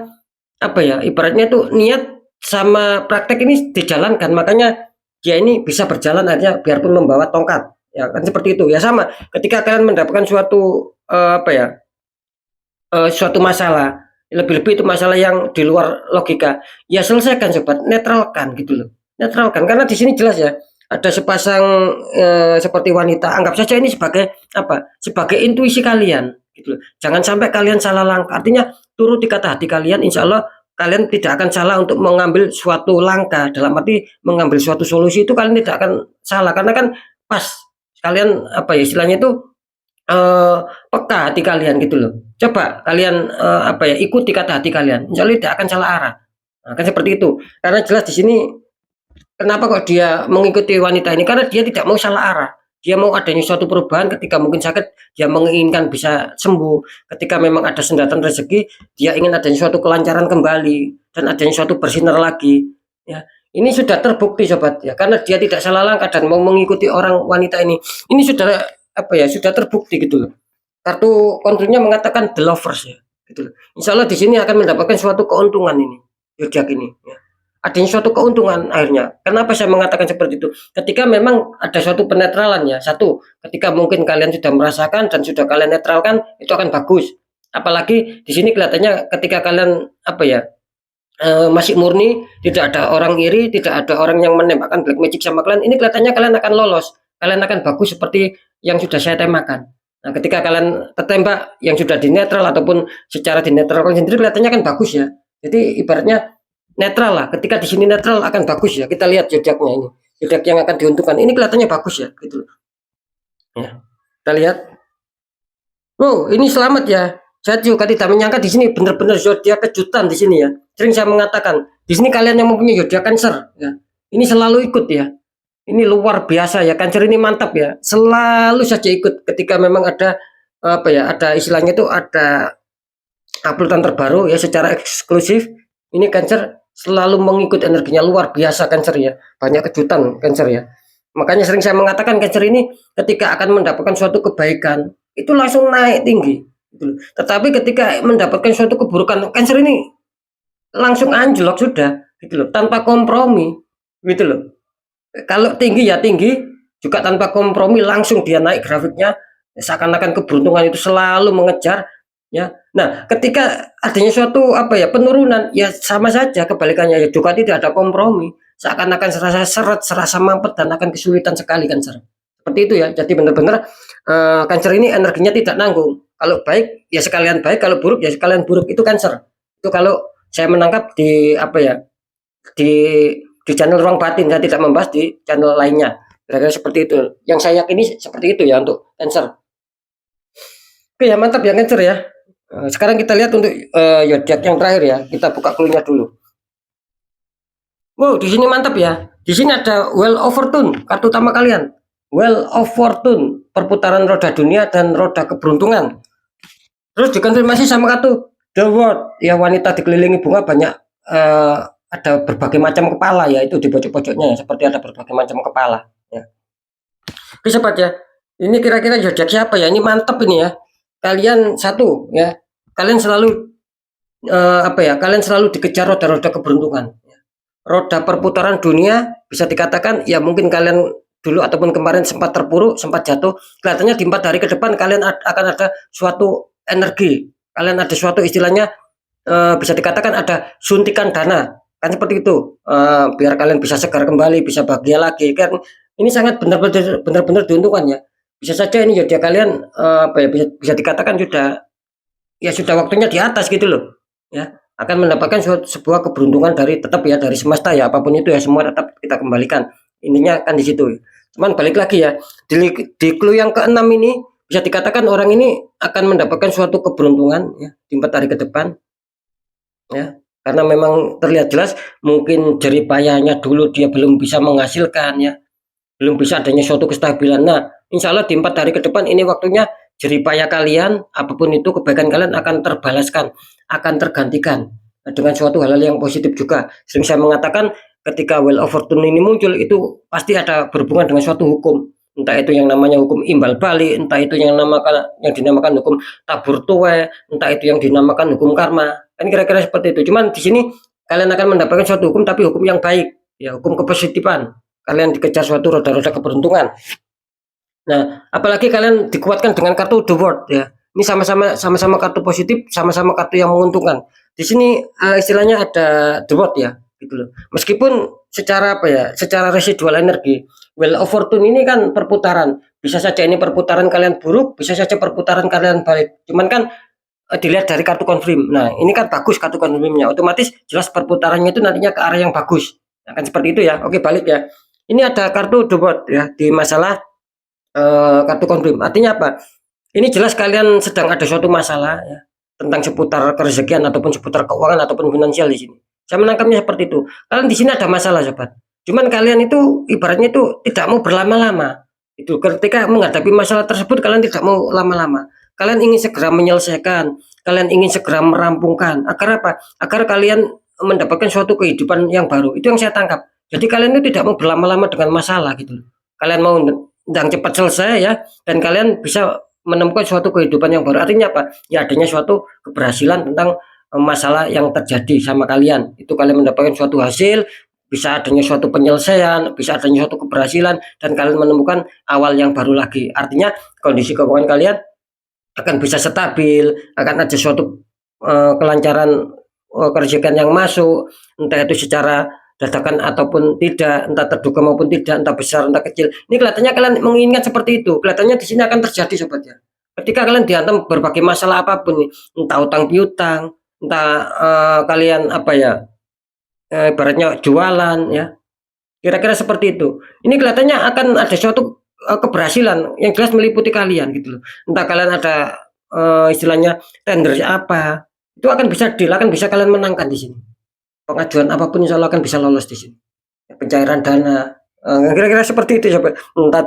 apa ya? Ibaratnya itu niat sama praktek ini dijalankan, makanya dia ini bisa berjalan akhirnya biarpun membawa tongkat. Ya kan seperti itu. Ya sama, ketika kalian mendapatkan suatu apa ya? Suatu masalah, lebih-lebih itu masalah yang di luar logika, ya selesaikan sobat, netralkan gitu loh, netralkan. Karena di sini jelas ya, ada sepasang seperti wanita, anggap saja ini sebagai apa? Sebagai intuisi kalian gitu loh. Jangan sampai kalian salah langkah. Artinya turuti kata hati kalian, insya Allah kalian tidak akan salah untuk mengambil suatu langkah. Dalam arti mengambil suatu solusi itu kalian tidak akan salah, karena kan pas kalian apa ya istilahnya itu peka hati kalian gitu loh. Coba kalian apa ya, ikuti kata hati kalian, insya Allah tidak akan salah arah. Nah, kan seperti itu. Karena jelas di sini kenapa kok dia mengikuti wanita ini, karena dia tidak mau salah arah. dia mau adanya suatu perubahan. Ketika mungkin sakit, dia menginginkan bisa sembuh. Ketika memang ada sendatan rezeki, dia ingin adanya suatu kelancaran kembali dan adanya suatu bersinar lagi. Ya, ini sudah terbukti sobat ya, karena dia tidak salah langkah dan mau mengikuti orang wanita ini. Ini sudah apa ya? Sudah terbukti gitu loh. Kartu konfirmnya mengatakan the lovers ya, gitu loh. Insya Allah di sini akan mendapatkan suatu keuntungan ini, zodiak ini. Ya. Adanya suatu keuntungan akhirnya. Kenapa saya mengatakan seperti itu? Ketika memang ada suatu penetralan ya. Satu, ketika mungkin kalian sudah merasakan dan sudah kalian netralkan, itu akan bagus. Apalagi di sini kelihatannya ketika kalian apa ya, masih murni, tidak ada orang iri, tidak ada orang yang menembakkan black magic sama kalian. Ini kelihatannya kalian akan lolos, kalian akan bagus seperti yang sudah saya temakan. Nah, ketika kalian tertembak yang sudah dinetral ataupun secara dinetralkan sendiri, kelihatannya kan bagus ya. Jadi ibaratnya netral lah. Ketika di sini netral akan bagus ya. Kita lihat zodiaknya ini, zodiak yang akan diuntungkan. Ini kelihatannya bagus ya, gitu. Ya, kita lihat. Oh, ini selamat ya. Saya juga tidak menyangka di sini benar-benar zodiak kejutan di sini ya. Sering saya mengatakan di sini kalian yang mempunyai zodiak Cancer ya. Ini selalu ikut ya. Ini luar biasa ya, Cancer ini mantap ya. Selalu saja ikut ketika memang ada apa ya, ada istilahnya itu ada uploadan terbaru ya secara eksklusif. Ini Cancer selalu mengikut, energinya luar biasa Cancer ya. Banyak kejutan Cancer ya. Makanya sering saya mengatakan Cancer ini ketika akan mendapatkan suatu kebaikan itu langsung naik tinggi gitu. Tetapi ketika mendapatkan suatu keburukan, Cancer ini langsung anjlok sudah gitu loh, tanpa kompromi gitu loh. Kalau tinggi ya tinggi juga tanpa kompromi, langsung dia naik grafiknya, seakan-akan keberuntungan itu selalu mengejar ya. Nah, ketika adanya suatu apa ya penurunan ya sama saja kebalikannya ya, juga tidak ada kompromi, seakan-akan serasa seret, serasa mampet dan akan kesulitan sekali Cancer. Seperti itu ya. Jadi benar-benar Cancer ini energinya tidak nanggung. Kalau baik ya sekalian baik, kalau buruk ya sekalian buruk. Itu Cancer. Itu kalau saya menangkap di apa ya, di channel Ruang Batin. Saya tidak membahas di channel lainnya. Kira-kira seperti itu. Yang saya yakini seperti itu ya untuk Cancer. Oke ya, mantap ya Cancer ya. Sekarang kita lihat untuk zodiak yang terakhir ya. Kita buka clue-nya dulu. Wow, di sini mantap ya. Di sini ada Wheel of Fortune, kartu utama kalian. Wheel of Fortune, perputaran roda dunia dan roda keberuntungan. Terus dikonfirmasi sama kartu The World, ya wanita dikelilingi bunga banyak, ada berbagai macam kepala ya, itu di pojok-pojoknya seperti ada berbagai macam kepala ya. Oke sobat ya, ini kira-kira zodiak siapa ya? Ini mantap ini ya. Kalian satu ya, kalian selalu apa ya? Kalian selalu dikejar roda-roda keberuntungan. Roda perputaran dunia bisa dikatakan ya, mungkin kalian dulu ataupun kemarin sempat terpuruk, sempat jatuh. Kelihatannya di 4 hari ke depan kalian akan ada suatu energi, kalian ada suatu istilahnya bisa dikatakan ada suntikan dana kan seperti itu, biar kalian bisa segar kembali, bisa bahagia lagi kan. Ini sangat benar-benar diuntungkan ya. Bisa saja ini ya kalian apa ya, bisa dikatakan sudah ya, sudah waktunya di atas gitu loh ya, akan mendapatkan sebuah keberuntungan dari tetap ya, dari semesta ya, apapun itu ya, semua tetap kita kembalikan. Intinya kan di situ. Cuman balik lagi ya, di clue yang ke-6 ini bisa dikatakan orang ini akan mendapatkan suatu keberuntungan ya di 4 hari ke depan ya, karena memang terlihat jelas mungkin jerih payahnya dulu dia belum bisa menghasilkan ya, belum bisa adanya suatu kestabilan. Nah, insya Allah di 4 hari ke depan ini waktunya jerih payah kalian, apapun itu kebaikan kalian akan terbalaskan, akan tergantikan dengan suatu hal-hal yang positif juga. Sering saya mengatakan ketika Wheel of Fortune ini muncul itu pasti ada berhubungan dengan suatu hukum, entah itu yang namanya hukum imbal balik, entah itu yang dinamakan hukum tabur tuai, entah itu yang dinamakan hukum karma. Kan kira-kira seperti itu. Cuman di sini kalian akan mendapatkan suatu hukum, tapi hukum yang baik ya, hukum kepositifan. Kalian dikejar suatu roda-roda keberuntungan. Nah, apalagi kalian dikuatkan dengan kartu The World ya. Ini sama-sama kartu positif, sama-sama kartu yang menguntungkan. Di sini istilahnya ada The World ya, gitu loh. Meskipun secara apa ya, secara residual energi, Wheel of Fortune ini kan perputaran. Bisa saja ini perputaran kalian buruk, bisa saja perputaran kalian baik. Cuman kan dilihat dari kartu confirm. Nah, ini kan bagus kartu confirmnya. Otomatis jelas perputarannya itu nantinya ke arah yang bagus. Akan seperti itu ya. Oke, balik ya. Ini ada kartu The World ya di masalah kartu confirm. Artinya apa? Ini jelas kalian sedang ada suatu masalah ya, tentang seputar kerezekian ataupun seputar keuangan ataupun finansial di sini. Saya menangkapnya seperti itu. Kalian di sini ada masalah, sobat. Cuman kalian itu ibaratnya itu tidak mau berlama-lama. Itu ketika menghadapi masalah tersebut kalian tidak mau lama-lama. Kalian ingin segera menyelesaikan, kalian ingin segera merampungkan. Agar apa? Agar kalian mendapatkan suatu kehidupan yang baru. Itu yang saya tangkap. Jadi kalian itu tidak mau berlama-lama dengan masalah gitu. Kalian mau yang cepat selesai ya, dan kalian bisa menemukan suatu kehidupan yang baru. Artinya apa? Ya adanya suatu keberhasilan tentang masalah yang terjadi sama kalian. Itu kalian mendapatkan suatu hasil, bisa adanya suatu penyelesaian, bisa adanya suatu keberhasilan, dan kalian menemukan awal yang baru lagi. Artinya kondisi keuangan kalian akan bisa stabil, akan ada suatu kelancaran kerezekian yang masuk, entah itu secara dadakan ataupun tidak, entah terduga maupun tidak, entah besar entah kecil. Ini kelihatannya kalian menginginkan seperti itu. Kelihatannya di sini akan terjadi sobat ya. Ketika kalian dihantam berbagai masalah apapun, entah utang piutang, entah kalian apa ya, ibaratnya jualan ya, kira-kira seperti itu. Ini kelihatannya akan ada suatu keberhasilan yang jelas meliputi kalian gitu loh. Entah kalian ada istilahnya tender apa, itu akan bisa deal, akan bisa kalian menangkan di sini. Pengajuan apapun insya Allah akan bisa lolos di sini. Pencairan dana, kira-kira seperti itu coba. Entah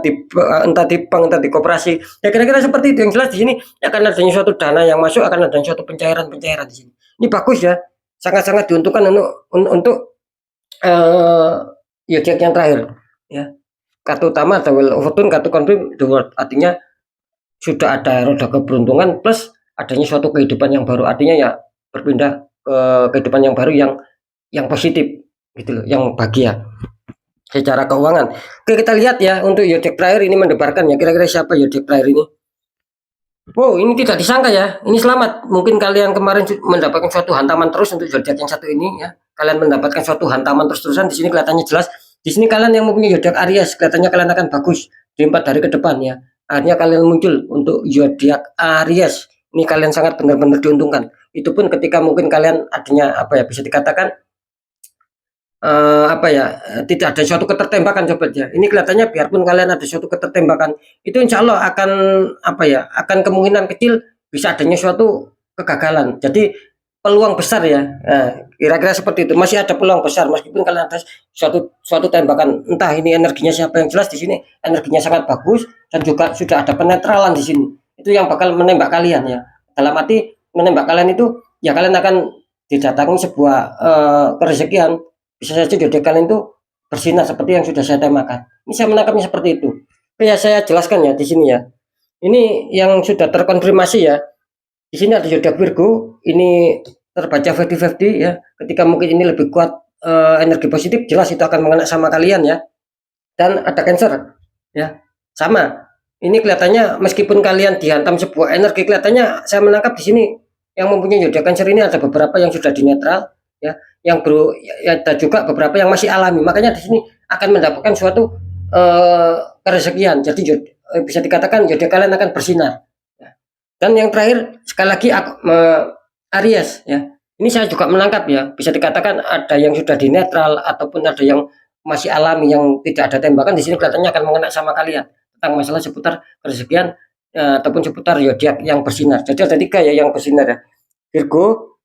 di bank, entah di koperasi. Ya kira-kira seperti itu. Yang jelas di sini akan adanya suatu dana yang masuk, akan adanya suatu pencairan di sini. Ini bagus ya, sangat-sangat diuntungkan untuk zodiak yang terakhir ya. Kartu utama ada Wheel of Fortune, kartu confirm the world, artinya sudah ada roda keberuntungan plus adanya suatu kehidupan yang baru, artinya ya berpindah ke kehidupan yang baru yang positif gitu loh, yang bahagia secara keuangan. Oke, kita lihat ya untuk zodiak terakhir ini mendebarkan ya, kira-kira siapa zodiak terakhir ini. Wow, ini tidak disangka ya. Ini selamat. Mungkin kalian kemarin mendapatkan suatu hantaman terus untuk zodiak yang satu ini ya. Kalian mendapatkan suatu hantaman terus-terusan. Di sini kelihatannya jelas. Di sini kalian yang mempunyai zodiak Aries, kelihatannya kalian akan bagus di 4 hari ke depan ya. Akhirnya kalian muncul untuk zodiak Aries. Ini kalian sangat benar-benar diuntungkan. Itu pun ketika mungkin kalian adanya apa ya, bisa dikatakan apa ya, tidak ada suatu ketertembakan sobat ya. Ini kelihatannya biarpun kalian ada suatu ketertembakan, itu insya Allah akan apa ya, akan kemungkinan kecil bisa adanya suatu kegagalan. Jadi peluang besar ya. Nah, kira-kira seperti itu. Masih ada peluang besar meskipun kalian ada suatu tembakan. Entah ini energinya siapa, yang jelas di sini energinya sangat bagus dan juga sudah ada penetralan di sini. Itu yang bakal menembak kalian ya. Dalam arti menembak kalian itu ya kalian akan didatangi sebuah kerezekian. Bisa saja zodiak kalian itu bersinar seperti yang sudah saya temakan. Ini saya menangkapnya seperti itu. Oke ya, saya jelaskan ya di sini ya. Ini yang sudah terkonfirmasi ya. Di sini ada zodiak Virgo, ini terbaca 50-50 ya. Ketika mungkin ini lebih kuat energi positif, jelas itu akan mengena sama kalian ya. Dan ada Cancer ya. Sama. Ini kelihatannya meskipun kalian dihantam sebuah energi, kelihatannya saya menangkap di sini yang mempunyai zodiak Cancer ini ada beberapa yang sudah di netral ya, yang ya, ada juga beberapa yang masih alami. Makanya di sini akan mendapatkan suatu kerezekian. Jadi bisa dikatakan zodiak kalian akan bersinar. Ya. Dan yang terakhir sekali lagi Aries ya. Ini saya juga menangkap ya. Bisa dikatakan ada yang sudah di netral ataupun ada yang masih alami yang tidak ada tembakan. Di sini kelihatannya akan mengena sama kalian tentang masalah seputar kerezekian ataupun seputar zodiak yang bersinar. Jadi ada 3 ya yang bersinar ya. Virgo,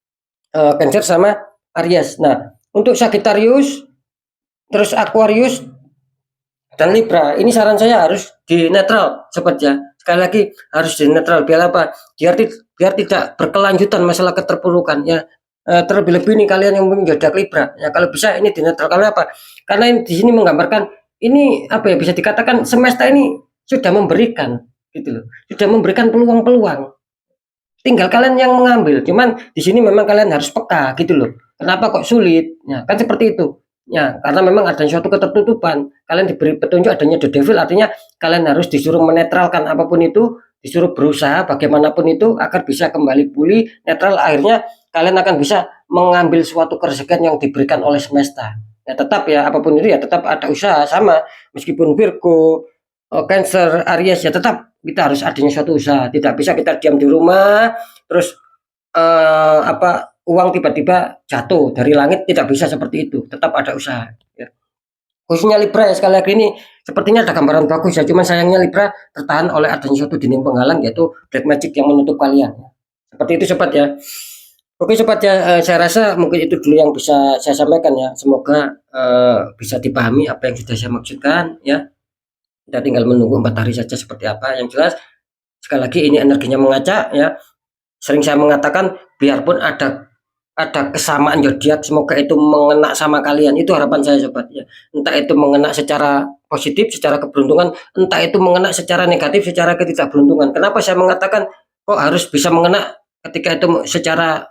Cancer sama Aries. Nah, untuk Sagittarius, terus Aquarius dan Libra, ini saran saya harus di netral sobat ya. Sekali lagi harus di netral biar apa? Biar tidak berkelanjutan masalah keterpurukan ya. Terlebih-lebih ini kalian yang punya zodiak Libra ya, kalau bisa ini di netral. Karena apa? Karena ini di sini menggambarkan ini apa ya, bisa dikatakan semesta ini sudah memberikan gitu loh. Sudah memberikan peluang-peluang. Tinggal kalian yang mengambil. Cuman di sini memang kalian harus peka gitu loh. Kenapa kok sulit? Ya, kan seperti itu. Ya, karena memang ada suatu ketertutupan. Kalian diberi petunjuk adanya the devil, artinya kalian harus disuruh menetralkan apapun itu, disuruh berusaha bagaimanapun itu agar bisa kembali pulih, netral. Akhirnya kalian akan bisa mengambil suatu kerezekian yang diberikan oleh semesta. Ya tetap ya, apapun itu ya tetap ada usaha sama. Meskipun Virgo, Cancer, Aries ya tetap kita harus adanya suatu usaha. Tidak bisa kita diam di rumah terus uang tiba-tiba jatuh dari langit, tidak bisa seperti itu. Tetap ada usaha ya. Khususnya Libra ya, sekali lagi ini sepertinya ada gambaran bagus ya, cuman sayangnya Libra tertahan oleh adanya suatu dinding penghalang, yaitu black magic yang menutup kalian. Seperti itu sobat ya. Oke sobat ya, saya rasa mungkin itu dulu yang bisa saya sampaikan ya. Semoga bisa dipahami apa yang sudah saya maksudkan ya. Kita tinggal menunggu 4 hari saja seperti apa. Yang jelas sekali lagi ini energinya mengacak ya. Sering saya mengatakan biarpun ada kesamaan zodiak, semoga itu mengena sama kalian. Itu harapan saya sobat ya. Entah itu mengena secara positif, secara keberuntungan, entah itu mengena secara negatif, secara ketidakberuntungan. Kenapa saya mengatakan kok harus bisa mengena ketika itu secara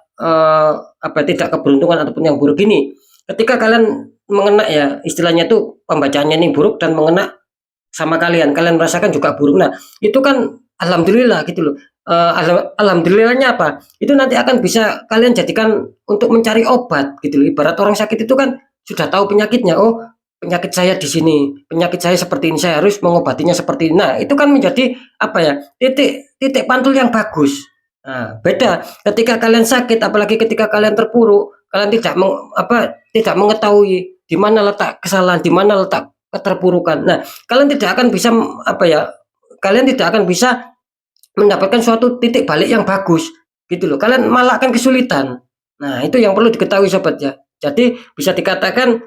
tidak keberuntungan ataupun yang buruk ini. Ketika kalian mengena ya, istilahnya itu pembacaannya ini buruk dan mengena sama kalian merasakan juga buruk. Nah, itu kan alhamdulillah gitu loh. Alhamdulillahnya apa? Itu nanti akan bisa kalian jadikan untuk mencari obat gitu loh. Ibarat orang sakit itu kan sudah tahu penyakitnya. Oh, penyakit saya di sini, penyakit saya seperti ini, saya harus mengobatinya seperti ini. Nah, itu kan menjadi apa ya? Titik titik pantul yang bagus. Nah, beda ketika kalian sakit, apalagi ketika kalian terpuruk, kalian tidak mengetahui di mana letak kesalahan, di mana letak keterpurukan. Nah, kalian tidak akan bisa kalian tidak akan bisa mendapatkan suatu titik balik yang bagus gitu loh. Kalian malah akan kesulitan. Nah, itu yang perlu diketahui sobat ya. Jadi bisa dikatakan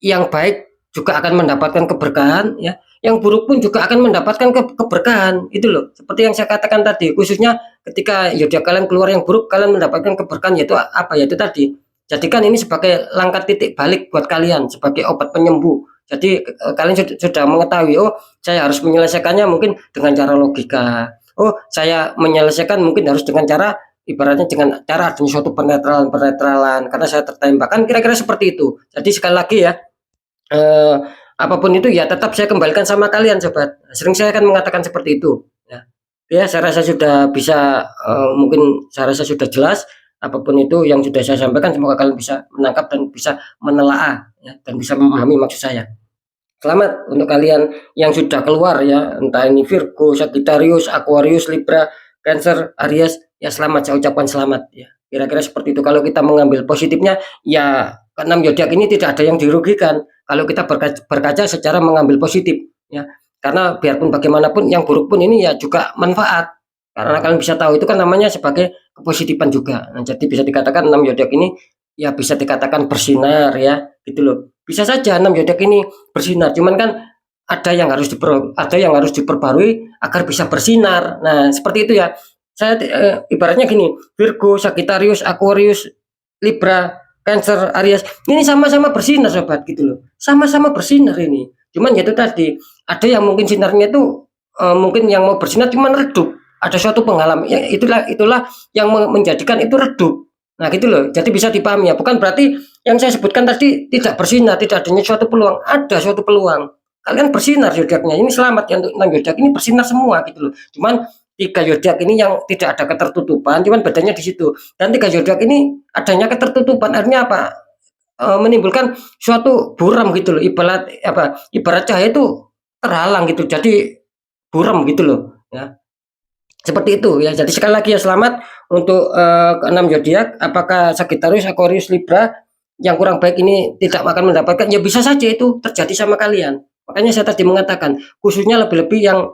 yang baik juga akan mendapatkan keberkahan ya. Yang buruk pun juga akan mendapatkan keberkahan itu loh. Seperti yang saya katakan tadi, khususnya ketika zodiak kalian keluar yang buruk, kalian mendapatkan keberkahan, yaitu yaitu tadi. Jadikan ini sebagai langkah titik balik buat kalian, sebagai obat penyembuh. Jadi kalian sudah mengetahui, oh saya harus menyelesaikannya mungkin dengan cara logika. Oh saya menyelesaikan mungkin harus dengan cara, ibaratnya dengan cara adanya suatu penetralan karena saya tertembak, kan kira-kira seperti itu. Jadi sekali lagi ya, apapun itu ya tetap saya kembalikan sama kalian sobat. Sering saya akan mengatakan seperti itu ya. Ya saya rasa sudah bisa, mungkin saya rasa sudah jelas. Apapun itu yang sudah saya sampaikan, semoga kalian bisa menangkap dan bisa menelaah ya, dan bisa memahami maksud saya. Selamat untuk kalian yang sudah keluar ya, entah ini Virgo, Sagittarius, Aquarius, Libra, Cancer, Aries, ya selamat, saya ucapkan selamat ya. Kira-kira seperti itu. Kalau kita mengambil positifnya ya, keenam zodiak ini tidak ada yang dirugikan kalau kita berkaca secara mengambil positif ya. Karena biarpun bagaimanapun yang buruk pun ini ya juga manfaat. Karena kalian bisa tahu itu kan namanya sebagai kepositifan juga. Nah, jadi bisa dikatakan 6 zodiak ini ya bisa dikatakan bersinar ya, gitu loh. Bisa saja 6 zodiak ini bersinar, cuman kan ada yang harus diperbarui agar bisa bersinar. Nah, seperti itu ya. Saya ibaratnya gini, Virgo, Sagittarius, Aquarius, Libra, Cancer, Aries, ini sama-sama bersinar sobat gitu loh. Sama-sama bersinar ini. Cuman ya itu tadi, ada yang mungkin sinarnya itu mungkin yang mau bersinar cuman redup. Ada suatu pengalaman, ya, itulah yang menjadikan itu redup. Nah gitu loh, jadi bisa dipahami ya. Bukan berarti yang saya sebutkan tadi tidak bersinar, tidak adanya suatu peluang. Ada suatu peluang. Kalian bersinar zodiaknya. Ini selamat ya, untuk 6 zodiak ini bersinar semua gitu loh. Cuman 3 zodiak ini yang tidak ada ketertutupan, cuman bedanya di situ. Dan 3 zodiak ini adanya ketertutupan, artinya apa? Menimbulkan suatu buram gitu loh. Ibarat cahaya itu terhalang gitu. Jadi buram gitu loh, ya. Seperti itu ya. Jadi sekali lagi ya, selamat untuk keenam zodiak. Apakah Sagittarius, Aquarius, Libra yang kurang baik ini tidak akan mendapatkan? Ya bisa saja itu terjadi sama kalian. Makanya saya tadi mengatakan khususnya lebih-lebih yang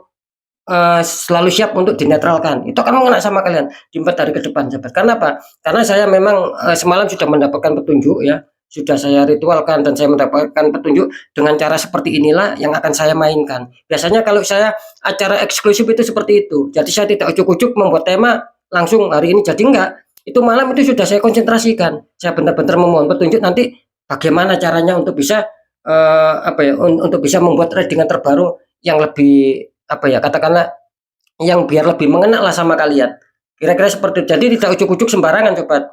selalu siap untuk dinetralkan. Itu akan mengena sama kalian di 4 hari ke depan, sahabat. Karena apa? Karena saya memang semalam sudah mendapatkan petunjuk ya. Sudah saya ritualkan dan saya mendapatkan petunjuk dengan cara seperti inilah yang akan saya mainkan. Biasanya kalau saya acara eksklusif itu seperti itu. Jadi saya tidak ujuk-ujuk membuat tema langsung hari ini, jadi enggak. Itu malam itu sudah saya konsentrasikan. Saya benar-benar memohon petunjuk nanti bagaimana caranya untuk bisa untuk bisa membuat readingan terbaru yang lebih katakanlah yang biar lebih mengena lah sama kalian. Kira-kira seperti itu. Jadi tidak ujuk-ujuk sembarangan sobat.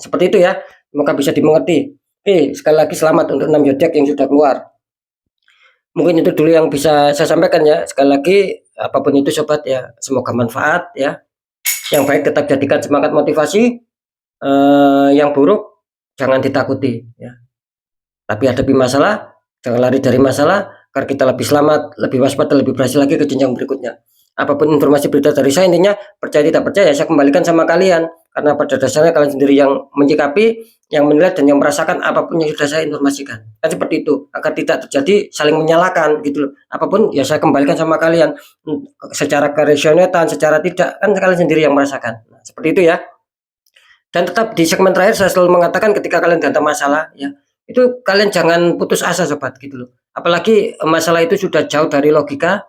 Seperti itu ya. Semoga bisa dimengerti. Oke, sekali lagi selamat untuk 6 zodiak yang sudah keluar. Mungkin itu dulu yang bisa saya sampaikan ya. Sekali lagi apapun itu sobat ya, semoga manfaat ya. Yang baik tetap jadikan semangat motivasi, yang buruk jangan ditakuti ya. Tapi hadapi masalah, jangan lari dari masalah, agar kita lebih selamat, lebih waspada, lebih berhasil lagi ke jenjang berikutnya. Apapun informasi berita dari saya, intinya percaya tidak percaya saya kembalikan sama kalian. Karena pada dasarnya kalian sendiri yang menyikapi, yang menilai, dan yang merasakan apapun yang sudah saya informasikan. Kan seperti itu, agar tidak terjadi saling menyalahkan gitu loh. Apapun ya saya kembalikan sama kalian. Secara keresionetan, secara tidak, kan kalian sendiri yang merasakan. Nah, seperti itu ya. Dan tetap di segmen terakhir saya selalu mengatakan ketika kalian datang masalah ya, itu kalian jangan putus asa sobat gitu loh. apalagi masalah itu sudah jauh dari logika,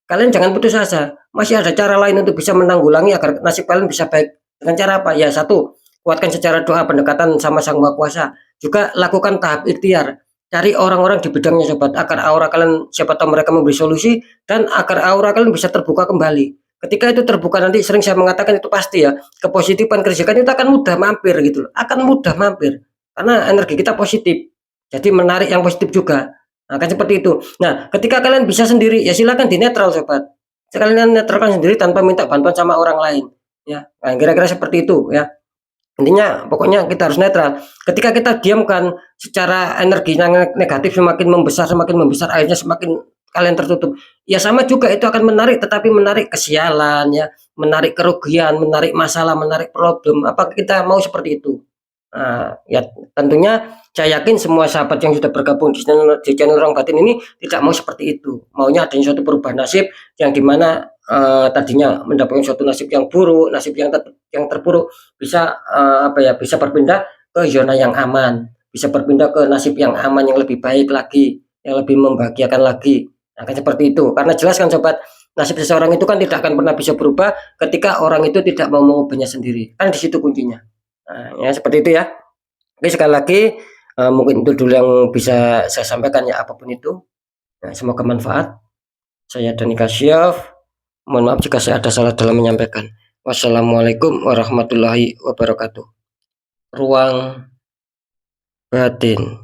kalian jangan putus asa. Masih ada cara lain untuk bisa menanggulangi agar nasib kalian bisa baik. Dengan cara apa? Ya satu, kuatkan secara doa pendekatan sama Sang Maha Kuasa. Juga lakukan tahap ikhtiar. Cari orang-orang di bidangnya sobat agar aura kalian siapa tahu mereka memberi solusi dan agar aura kalian bisa terbuka kembali. Ketika itu terbuka nanti sering saya mengatakan itu pasti ya kepositifan kerjakan itu akan mudah mampir gitu loh. Akan mudah mampir karena energi kita positif. Jadi menarik yang positif juga. Nah, kan seperti itu. Nah, ketika kalian bisa sendiri, ya silakan di netral, sobat. Sekalian netralkan sendiri tanpa minta bantuan sama orang lain. Ya, nah, kira-kira seperti itu ya. Intinya pokoknya kita harus netral. Ketika kita diamkan secara energi yang negatif semakin membesar, akhirnya semakin kalian tertutup. Ya sama juga itu akan menarik, tetapi menarik kesialan ya, menarik kerugian, menarik masalah, menarik problem. Apa kita mau seperti itu? Nah, ya tentunya saya yakin semua sahabat yang sudah bergabung di channel Ruang Batin ini tidak mau seperti itu. Maunya adanya suatu perubahan nasib yang dimana tadinya mendapatkan suatu nasib yang buruk, nasib yang terpuruk bisa apa ya, bisa berpindah ke zona yang aman, bisa berpindah ke nasib yang aman yang lebih baik lagi, yang lebih membahagiakan lagi. Nah, kan seperti itu. Karena jelas kan sobat, nasib seseorang itu kan tidak akan pernah bisa berubah ketika orang itu tidak mau mengubahnya sendiri. Kan di situ kuncinya. Nah, ya seperti itu ya. Oke, sekali lagi mungkin itu dulu yang bisa saya sampaikan ya, apapun itu. Nah, semoga manfaat. Saya Dani Kasyaf. Mohon maaf jika saya ada salah dalam menyampaikan. Wassalamualaikum warahmatullahi wabarakatuh. Ruang Batin.